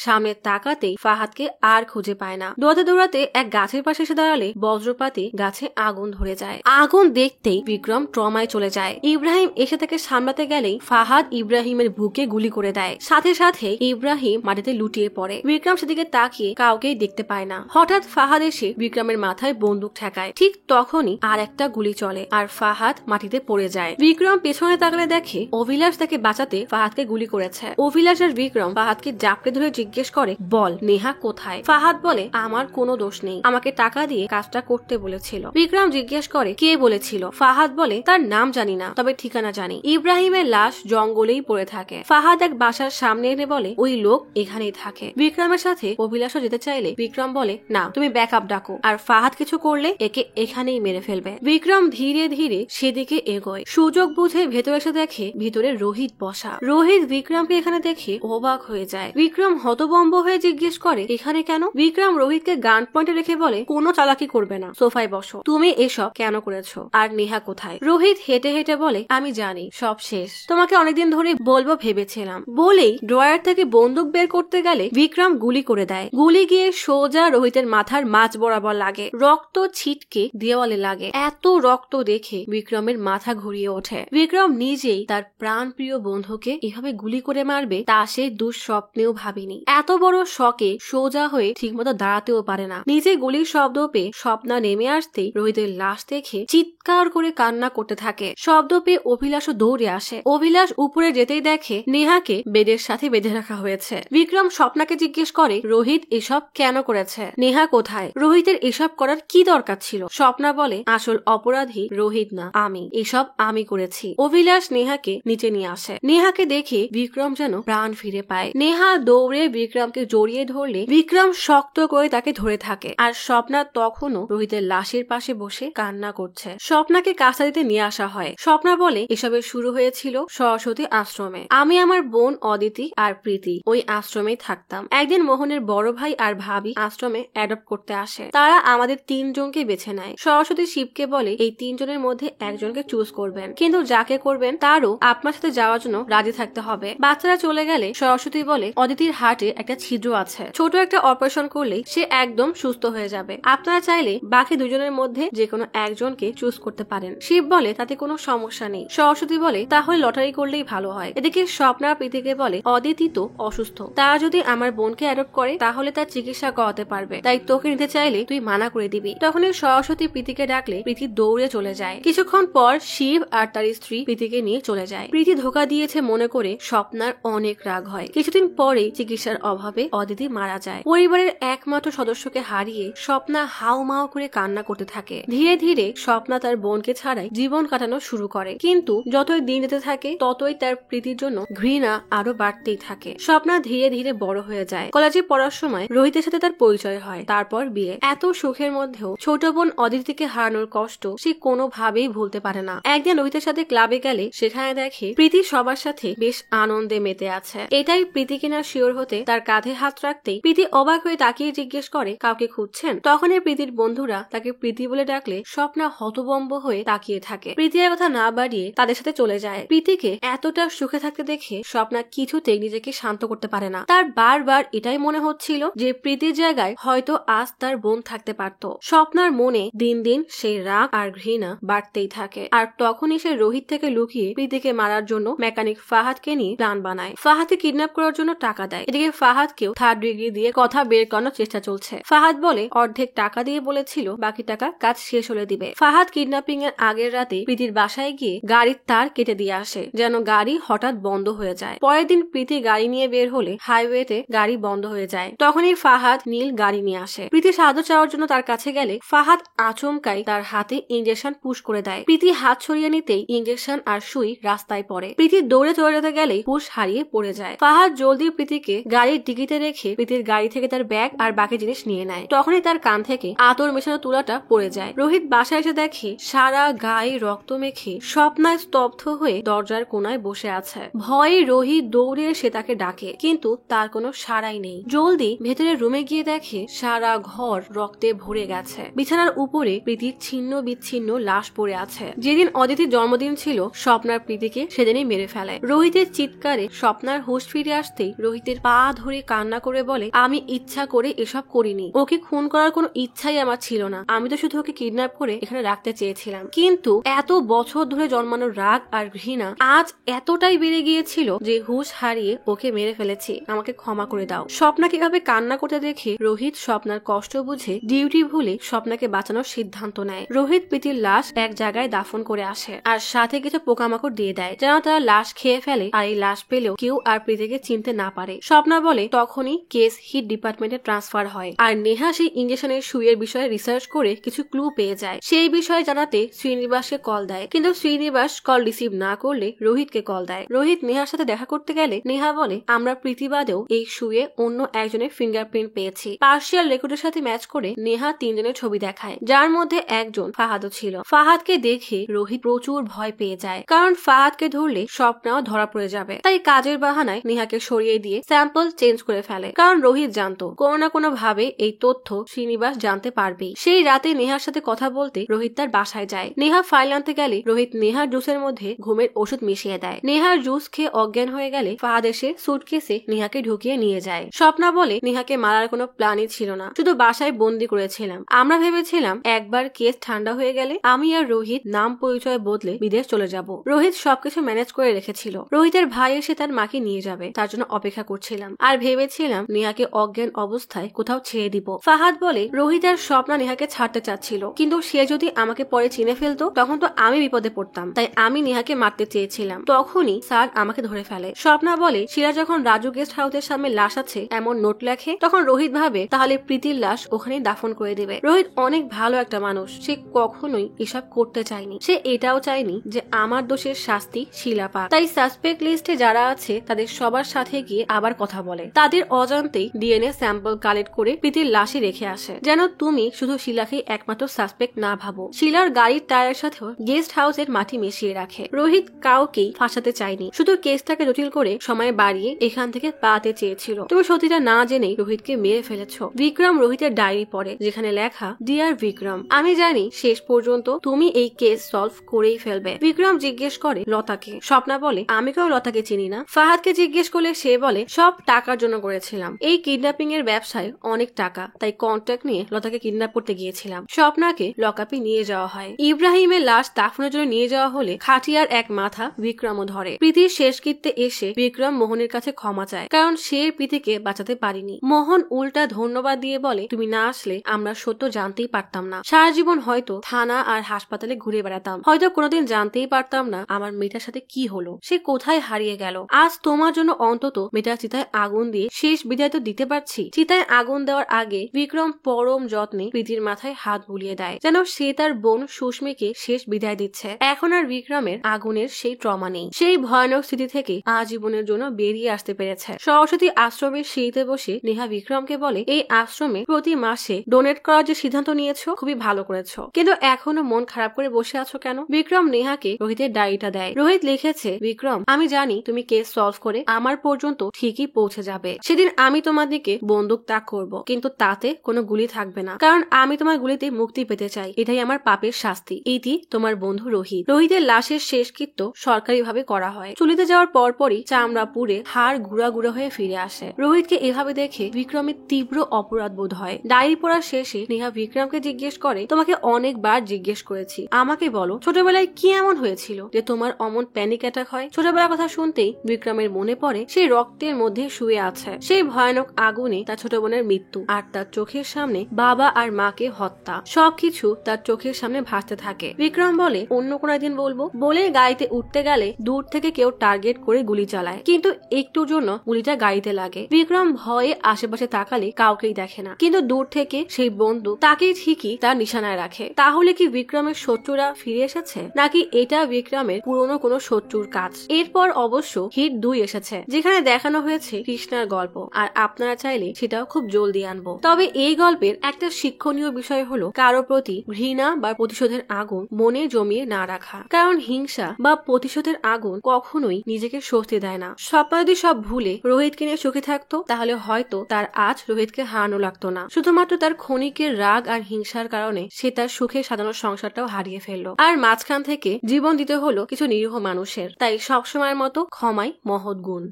সামনে তাকাতেই ফাহাদকে আর খুঁজে পায় না। দৌড়াতে দৌড়াতে এক গাছের পাশে এসে দাঁড়ালে বজ্রপাতে গাছে আগুন ধরে যায়। আগুন দেখতেই বিক্রম ট্রমায় চলে যায়। ইব্রাহিম এসে তাকে সামলাতে গেলেই ফাহাদ ইব্রাহিমের বুকে গুলি করে দেয়। সাথে সাথে ইব্রাহিম মাটিতে লুটিয়ে পড়ে। বিক্রম সেদিকে তাকিয়ে কাউকেই দেখতে পায় না। হঠাৎ ফাহাদ এসে বিক্রমের মাথায় বন্দুক ঠেকায়। ঠিক তখনই আর একটা গুলি চলে আর ফাহাদ মাটিতে পড়ে যায়। বিক্রম পেছনে তাকালে দেখে অভিলাষ তাকে বাঁচাতে ফাহাদকে গুলি করেছে। অভিলাষ আর বিক্রম ফাহাদকে জাপটে ধরে জিজ্ঞেস করে বল নেহা কোথায়। ফাহাদ বলে আমার কোনো দোষ নেই, আমাকে টাকা দিয়ে কাজটা করতে বলেছিল। বিক্রম জিজ্ঞেস করে কে বলেছিল। ফাহাদ বলে তার নাম জানি না, তবে ঠিকানা জানি। ইব্রাহিমের লাশ জঙ্গলেই পড়ে থাকে। ফাহাদ এক বাসার সামনে এনে বলে ওই লোক এখানেই থাকে। বিক্রমের সাথে অভিলাষও যেতে চাইলে বিক্রম বলে না, তুমি ব্যাকআপ ডাকো, আর ফাহাদ কিছু করলে একে এখানেই মেরে ফেলবে। বিক্রম ধীরে ধীরে সেদিকে এগোয়। সুযোগ বুঝে ভেতরে এসে দেখে ভিতরে রোহিত বসা। রোহিত বিক্রমকে এখানে দেখে অবাক হয়ে যায়। বিক্রম হতভম্ব হয়ে জিজ্ঞেস করে এখানে কেন। বিক্রম রোহিতকে গান পয়েন্টে রেখে বলে কোনো চালাকি করবে না, সোফায় বসো। তুমি এসব কেন করেছো আর নেহা কোথায়। রোহিত হেঁটে হেঁটে বলে আমি জানি সব শেষ, তোমাকে অনেকদিন ধরে বলবো ভেবেছিলাম। বলেই ড্রয়ার থেকে বন্দুক বের করতে গেলে বিক্রম গুলি করে দেয়। গুলি গিয়ে সোজা রোহিতের মাথার মাঝ বরাবর লাগে। রক্ত ছিটকে দেওয়ালে লাগে। এত রক্ত দেখে বিক্রমের মাথা ঘুরিয়ে ওঠে। বিক্রম নিজেই তার প্রাণ প্রিয় বন্ধুকে এভাবে গুলি করে মারবে তা সে দুঃস্বপ্নেও ভাবেনি। এত বড় শকে সোজা হয়ে ঠিকমতো দাঁড়াতেও পারে না। নিজে গুলির শব্দ পেয়ে স্বপ্না নেমে আসতেই রোহিতের লাশ দেখে চিৎকার করে কান্না করতে থাকে। শব্দ পেয়ে অভিলাষও দৌড়ে আসে। অভিলাষ উপরে যেতেই দেখে নেহাকে বেডের সাথে বেঁধে রাখা হয়েছে। বিক্রম স্বপ্নাকে জিজ্ঞেস করে রোহিত এসব কেন করেছে, নেহা কোথায়। রোহিতের এসব করার কি দরকার ছিল। স্বপ্না বলে আসল অপরাধী রোহিত না, আমি, এসব আমি করেছি। অভিলাষ নেহাকে নিচে নিয়ে আসে। নেহাকে দেখে বিক্রম যেন প্রাণ ফিরে পায়। নেহা দৌড়ে বিক্রমকে জড়িয়ে ধরলে বিক্রম শক্ত করে তাকে ধরে থাকে। আর স্বপ্না তখনও রোহিতের লাশের পাশে বসে কান্না করছে। স্বপ্নাকে কাছা দিতে নিয়ে আসা হয়। স্বপ্না বলে এসবের শুরু হয়েছিল সরস্বতী আশ্রমে। আমি, আমার বোন অদিতি আর প্রীতি ওই আশ্রমেই থাকতাম। একদিন মোহনের বড় ভাই আর ভাবি আশ্রমে অ্যাডপ্ট করতে আসে। তারা আমাদের 3 জনকে বেছে নেয়। সরস্বতী শিবকে বলে এই 3 জনের মধ্যে একজনকে চুজ করবেন, কিন্তু যাকে করবেন তারও আপনার সাথে যাওয়ার জন্য রাজি থাকতে হবে। বাচ্চারা চলে গেলে সরস্বতী বলে অদিতির হার্টে একটা ছিদ্র আছে, ছোট একটা অপারেশন করলেই সে একদম সুস্থ হয়ে যাবে। আপনারা চাইলে বাকি 2 জনের মধ্যে যে কোনো একজনকে চুজ করতে পারেন। শিব বলে তাতে কোনো সমস্যা নেই। সরস্বতী বলে তাহলে লটারি করলেই ভালো হয়। এদিকে স্বপ্না প্রীতিকে বলে অদিতি তো অসুস্থ, তারা যদি আমার বোনকে অ্যাডপ্ট করে তাহলে তার চিকিৎসা করাতে পারবে, তাই তোকে নিতে চাইলে তুই মানা করে দিবি। তখনই সরস্বতী প্রীতিকে ডাকলে প্রীতি দৌড়ে চলে যায়। কিছুক্ষণ পর শিব আর তার স্ত্রী প্রীতিকে নিয়ে চলে যায়। প্রীতি ধোকা দিয়েছে মনে করে স্বপ্নার অনেক রাগ হয়। কিছুদিন পরে চিকিৎসার অভাবে অদিতি মারা যায়। পরিবারের একমাত্র সদস্যকে হারিয়ে স্বপ্না হাউমাউ করে কান্না করতে থাকে। ধীরে ধীরে স্বপ্না তার বোনকে ছাড়াই জীবন কাটানো শুরু করে, কিন্তু যতই দিন যেতে থাকে ততই তার প্রীতির জন্য ঘৃণা আরো বাড়তেই থাকে। স্বপ্না ধীরে ধীরে বড় হয়ে যায়। কলেজে পড়ার সময় রোহিতের সাথে তার পরিচয় হয়, তারপর বিয়ে। এত সুখের মধ্যেও ছোট বোন অদিতিকে হারানোর কষ্ট সে কোনোভাবেই ভুলতে পারে না। একদিন রোহিতের সাথে ক্লাবে গেলে সেখানে দেখে দেখে প্রীতি সবার সাথে বেশ আনন্দে মেতে আছে। এটাই প্রীতি কিনা শিওর হতে তার কাঁধে হাত রাখতেই প্রীতি অবাক হয়ে তাকিয়ে জিজ্ঞেস করে, কাউকে খুঁজছেন? তখনই প্রীতির বন্ধুরা তাকে প্রীতি বলে ডাকলে স্বপ্না হতবম্ব হয়ে তাকিয়ে থাকে। প্রীতি এর কথা না বাড়িয়ে তাদের সাথে চলে যায়। প্রীতিকে এতটা সুখে থাকতে দেখে স্বপ্না কিছুতেই নিজেকে শান্ত করতে পারে না। তার বারবার এটাই মনে হচ্ছিল যে প্রীতির জায়গায় হয়তো আজ তার বোন থাকতে পারত। স্বপ্নার মনে দিন দিন সেই রাগ আর ঘৃণা বাড়তেই থাকে। আর তখনই সে রোহিত থেকে লুকিয়ে প্রীতিকে মারার জন্য মেকানিক ফাহাদকে নিয়ে প্ল্যান বানায়। ফাহাদকে কিডন্যাপ করার জন্য টাকা দেয়। এদিকে ফাহাদকেও 3rd ডিগ্রি দিয়ে কথা বের করানোর চেষ্টা চলছে। ফাহাদ বলে অর্ধেক টাকা দিয়ে বলেছিল বাকি টাকা কাজ শেষ হলে দিবে। ফাহাদ কিডন্যাপিং এর আগের রাতে প্রীতির বাসায় গিয়ে গাড়ির তার কেটে দিয়ে আসে যেন গাড়ি হঠাৎ বন্ধ হয়ে যায়। পরের দিন প্রীতি গাড়ি নিয়ে বের হলে হাইওয়েতে গাড়ি বন্ধ হয়ে যায়। তখনই ফাহাদ নীল গাড়ি নিয়ে আসে। প্রীতি সাহায্য চাওয়ার জন্য তার কাছে গেলে ফাহাদ আচমকাই তার হাতে ইঞ্জেকশন পুশ করে দেয়। প্রীতি হাত সরিয়ে নিতেই ইঞ্জেকশন আর সুই রাস্তায় পড়ে। প্রীতি দৌড়ে চলে যেতে গেলেই পুশ হারিয়ে পড়ে যায়। ফাহাদ জলদি প্রীতিকে গাড়ির ডিকিতে রেখে প্রীতির গাড়ি থেকে তার ব্যাগ আর বাকি জিনিস নিয়ে নেয়। তখনই তার কান থেকে আতর মেশানো তুলাটা পড়ে যায়। রোহিত বাসায় এসে দেখে সারা গায়ে রক্ত মেখে স্বপ্নায় স্তব্ধ হয়ে দরজার কোনায় বসে আছে। ভয়ে রোহিত দৌড়ে এসে তাকে ডাকে, কিন্তু তার কোনো সাড়াই নেই। জলদি ভেতরের রুমে গিয়ে দেখে সারা ঘর রক্তে ভরে গেছে। বিছানার উপরে প্রীতির ছিন্ন বিচ্ছিন্ন লাশ পড়ে আছে। যেদিন অদিতির জন্মদিন ছিল স্বপ্নার প্রীতিকে সেদিনই মেরে ফেলে। রোহিতের চিৎকারে স্বপ্নার হুঁশ ফিরে আসতেই রোহিতের পা ধরে কান্না করে বলে, আমি ইচ্ছা করে এসব করিনি। ওকে খুন করার কোনো ইচ্ছাই আমার ছিল না। আমি তো শুধু ওকে কিডন্যাপ করে এখানে রাখতে চেয়েছিলাম। কিন্তু এত বছর ধরে জন্মানোর রাগ আর ঘৃণা আজ এতটাই বেড়ে গিয়েছিল যে হুঁশ হারিয়ে ওকে মেরে ফেলেছি। আমাকে ক্ষমা করে দাও। স্বপ্নাকে এভাবে কান্না করতে দেখে রোহিত স্বপ্নার কষ্ট বুঝে ডিউটি ভুলে স্বপ্নাকে বাঁচানোর সিদ্ধান্ত নেয়। রোহিত প্রীতির লাশ এক জায়গায় দাফন করে আসে আর সাথে কিছু পোকামাকড় দিয়ে দেয় যেন তারা লাশ খেয়ে ফেলে আর এই লাশ পেলেও কেউ আর প্রীতিকে চিনতে না পারে। স্বপ্না বলে তখনই কেস হিট ডিপার্টমেন্টে ট্রান্সফার হয় আর নেহা সেই ইঞ্জেকশনের সুইয়ের বিষয়ে রিসার্চ করে কিছু ক্লু পেয়ে যায়। সেই বিষয়ে জানাতে শ্রীনিবাসকে কল দেয়, কিন্তু শ্রীনিবাস কল রিসিভ না করলে রোহিতকে কল দেয়। রোহিত নেহার সাথে দেখা করতে গেলে নেহা বলে, আমরা প্রীতিবাদেও এই সুয়ে অন্য একজনের ফিঙ্গারপ্রিন্ট পেয়েছি। পার্সিয়াল রেকর্ডের সাথে ম্যাচ করে নেহা 3 জনের ছবি দেখায়, যার মধ্যে একজন ফাহাদও ছিল। ফাহাদকে দেখে রোহিত প্রচুর ভয় পেয়ে যায়, কারণ ফাহাদকে ধরলে স্বপ্নাও ধরা পড়ে যাবে। তাই কাজের বাহানায় নেহাকে সরিয়ে দিয়ে স্যাম্পল চেঞ্জ করে ফেলে, কারণ রোহিত জানতো কোনো না কোনো ভাবে এই তথ্য শ্রীনিবাস জানতে পারবেই। সেই রাতে নেহার সাথে কথা বলতে রোহিত তার বাসায় যায়। নেহা ফাইল আনতে গেলে রোহিত নেহার জুসের মধ্যে ঘুমের ওষুধ মিশিয়ে দেয়। নেহার জুস খেয়ে অজ্ঞান হয়ে গেলে ফাহাদ এসে সুটকেসে নেহাকে ঢুকিয়ে নিয়ে যায়। স্বপ্না বলে নেহাকে মারার কোনো প্ল্যানই ছিল না, শুধু বাসায় বন্দি করেছিলাম। আমরা ভেবেছিলাম একবার কেস ঠান্ডা হয়ে গেলে আমি আর রোহিত নাম পরিচয় বদলে বিদেশ চলে যাব। রোহিত সবকিছু ম্যানেজ করে রেখেছিল। রোহিতের ভাই এসে তার মাকে নিয়ে যাবে, তার জন্য অপেক্ষা করছিলাম আর ভেবেছিলাম নেহাকে অজ্ঞান অবস্থায় কোথাও ছেড়ে দিব। ফাহাদ বলে রোহিত আর স্বপ্না নেহাকে ছাড়তে চাচ্ছিল, কিন্তু সে যদি আমাকে পরে চিনে ফেলতো তখন তো আমি বিপদে পড়তাম। তাই আমি নেহাকে মারতে চেয়েছিলাম। তখনই স্যার আমাকে ধরে ফেলে। স্বপ্না বলে শিলা যখন রাজু গেস্ট হাউসের সামনে লাশ আছে এমন নোট লেখে, তখন রোহিত ভাবে তাহলে প্রীতির লাশ ওখানেই দাফন করে দেবে। রোহিত অনেক ভালো একটা মানুষ, সে কখনোই এসব করতে চায়নি। সে এটাও চায়নি যে আমার দোষের শাস্তি শিলা পাক। তাই সাসপেক্ট লিস্টে যারা আছে তাদের সবার সাথে গিয়ে আবার কথা বলে। তাদের অজান্তেই ডিএনএ স্যাম্পল কালেক্ট করে প্রীতির লাশে রেখে আসে, যেন তুমি শুধু শিলাকেই একমাত্র সাসপেক্ট না ভাবো। শিলার গাড়ির টায়ারের সাথেও গেস্ট হাউসের মাটি মিশিয়ে রাখে। রোহিত কাউকেই ফাঁসাতে চায়নি, শুধু কেসটাকে জটিল করে সময় বাড়িয়ে এখান থেকে পালাতে চেয়েছিল। তুমি সত্যিটা না জেনেই রোহিতকে মেরে ফেলেছো। বিক্রম রোহিতের ডায়েরি পড়ে, যেখানে লেখা, ডিয়ার বিক্রম, আমি জানি শেষ পর্যন্ত তুমি এই কেস সলভ করেই ফেলবে। বিক্রম জিজ্ঞেস করে লতাকে। স্বপ্না বলে আমি কেউ লতাকে চিনি না। ফাহাদকে জিজ্ঞেস করলে সে বলে সব টাকার জন্য করেছিলাম। এই কিডন্যাপিং এর ব্যবসায় অনেক টাকা, তাই কন্ট্রাক্ট নিয়ে লতাকে কিডন্যাপ করতে গিয়েছিলাম। স্বপ্নাকে লকআপে নিয়ে যাওয়া হয়। ইব্রাহিমের লাশ দাফনের জন্য নিয়ে যাওয়া হলে খাটিয়ার এক মাথা বিক্রমও ধরে। প্রীতির শেষকৃত্যে এসে বিক্রম মোহনের কাছে ক্ষমা চায়, কারণ সে প্রীতিকে বাঁচাতে পারিনি। মোহন উল্টা ধন্যবাদ দিয়ে বলে তুমি না আসলে আমরা সত্য জানতেই পারতাম না। সারা জীবন হয়তো থানা আর হাসপাতালে ঘুরে বেড়াতাম, হয়তো কোনোদিন জানতেই পারতাম না আমার মেয়েটার সাথে কি হলো, সে কোথায় হারিয়ে গেল। আজ তোমার জন্য অন্তত মেয়েটার চিতায় আগুন দিয়ে শেষ বিদায় তো দিতে পারছি। চিতায় আগুন দেওয়ার আগে বিক্রম পরম যত্নে প্রীতির মাথায় হাত বুলিয়ে দেয়, যেন সে তার বোন সুস্মিকে শেষ বিদায় দিচ্ছে। এখন আর বিক্রমের আগুনের সেই ট্রমা নেই। সেই ভয়ানক স্থিতি থেকে আজীবনের জন্য বেরিয়ে আসতে পেরেছে। সরস্বতী আশ্রমের সিঁড়িতে বসে নেহা বিক্রমকে বলে এই আশ্রমে প্রতি মাসে ডোনেট করার যে সিদ্ধান্ত নিয়েছো খুবই ভালো করেছো, কিন্তু এখনো মন খারাপ করে বসে আছো কেন? বিক্রম নেহাকে রোহিতের ডায়েরিটা দেয়। রোহিত লিখেছে, বিক্রম আমি জানি তুমি কেস সলভ করে আমার পর্যন্ত ঠিকই পৌঁছে যাবে। সেদিন আমি তোমার দিকে বন্দুক তাক করব, কিন্তু তাতে কোনো গুলি থাকবে না, কারণ আমি তোমার গুলিতে মুক্তি পেতে চাই। এটাই আমার পাপের শাস্তি। ইতি তোমার বন্ধু রোহিত। রোহিতের লাশের শেষকৃত্য সরকারিভাবে করা হয়। চুলিতে যাওয়ার পরপরই চামড়া পুড়ে হাড় গুঁড়া গুঁড়া হয়ে ফিরে আসে। রোহিতকে এভাবে দেখে বিক্রমের তীব্র অপরাধ বোধ হয়। ডায়েরি পড়ার শেষে নেহা বিক্রমকে জিজ্ঞেস করে, তোমাকে অনেকবার জিজ্ঞেস করেছি, আমাকে বলো ছোটবেলায় কি এমন হয়েছিল যে তোমার অমন প্যানিক অ্যাটাক হয়? ছোটবেলার কথা শুনতেই বিক্রমের মনে পড়ে সেই রক্তের মধ্যে শুয়ে আছে সেই ভয়ানক আগুনে তার ছোট বোনের মৃত্যু, আর তার চোখের সামনে বাবা আর মাকে হত্যা। সবকিছু তার চোখের সামনে ভাসতে থাকে। বিক্রম বলে, অন্য কোনো একদিন বলবো। বলে গাড়িতে উঠতে গেলে দূর থেকে কেউ টার্গেট করে গুলি চালায়, কিন্তু একটুর জন্য গুলিটা গাড়িতে লাগে। বিক্রম ভয়ে আশেপাশে তাকালে কাউকেই দেখে না, কিন্তু দূর থেকে সেই বন্দুক তাকেই ঠিকই তার নিশানায় রাখে। তাহলে কি বিক্রমের শত্রুরা ফিরে এসেছে, নাকি এটা বিক্রমের পুরনো কোনো শত্রুর কাজ? এরপর অবশ্য হিট 2 এসেছে, যেখানে দেখানো হয়েছে কৃষ্ণার গল্প, আর আপনারা চাইলে সেটাও খুব জলদি আনবো। তবে এই গল্পের একটা শিক্ষণীয় বিষয় হলো কারো প্রতি ঘৃণা বা প্রতিশোধের আগুন মনে জমিয়ে না রাখা, কারণ হিংসা বা প্রতিশোধের আগুন কখনোই নিজেকে স্বস্তি দেয় না। স্বপ্ন যদি সব ভুলে রোহিতকে নিয়ে সুখী থাকতো, তাহলে হয়তো তার আজ রোহিতকে হারানো লাগতো না। শুধুমাত্র তার ক্ষণিকের রাগ আর হিংসার কারণে সে তার সুখে সাজানো সংসারটাও হারিয়ে ফেললো, আর মাঝখান থেকে জীবন দিতে হলো কিছু নিরীহ মানুষের। তাই সবসময়ের মতো ক্ষমাই মহৎ গুণ।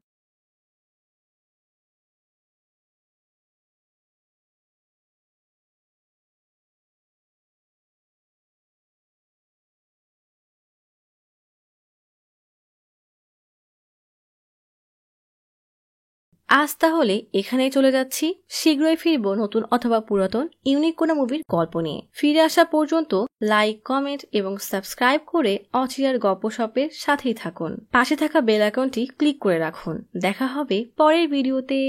আজ তাহলে এখানেই চলে যাচ্ছি। শীঘ্রই ফিরবো নতুন অথবা পুরাতন ইউনিক কোনো মুভির গল্প নিয়ে। ফিরে আসা পর্যন্ত লাইক, কমেন্ট এবং সাবস্ক্রাইব করে অচিরার গপ্পসপের সাথেই থাকুন। পাশে থাকা বেল আইকনটি ক্লিক করে রাখুন। দেখা হবে পরের ভিডিওতে।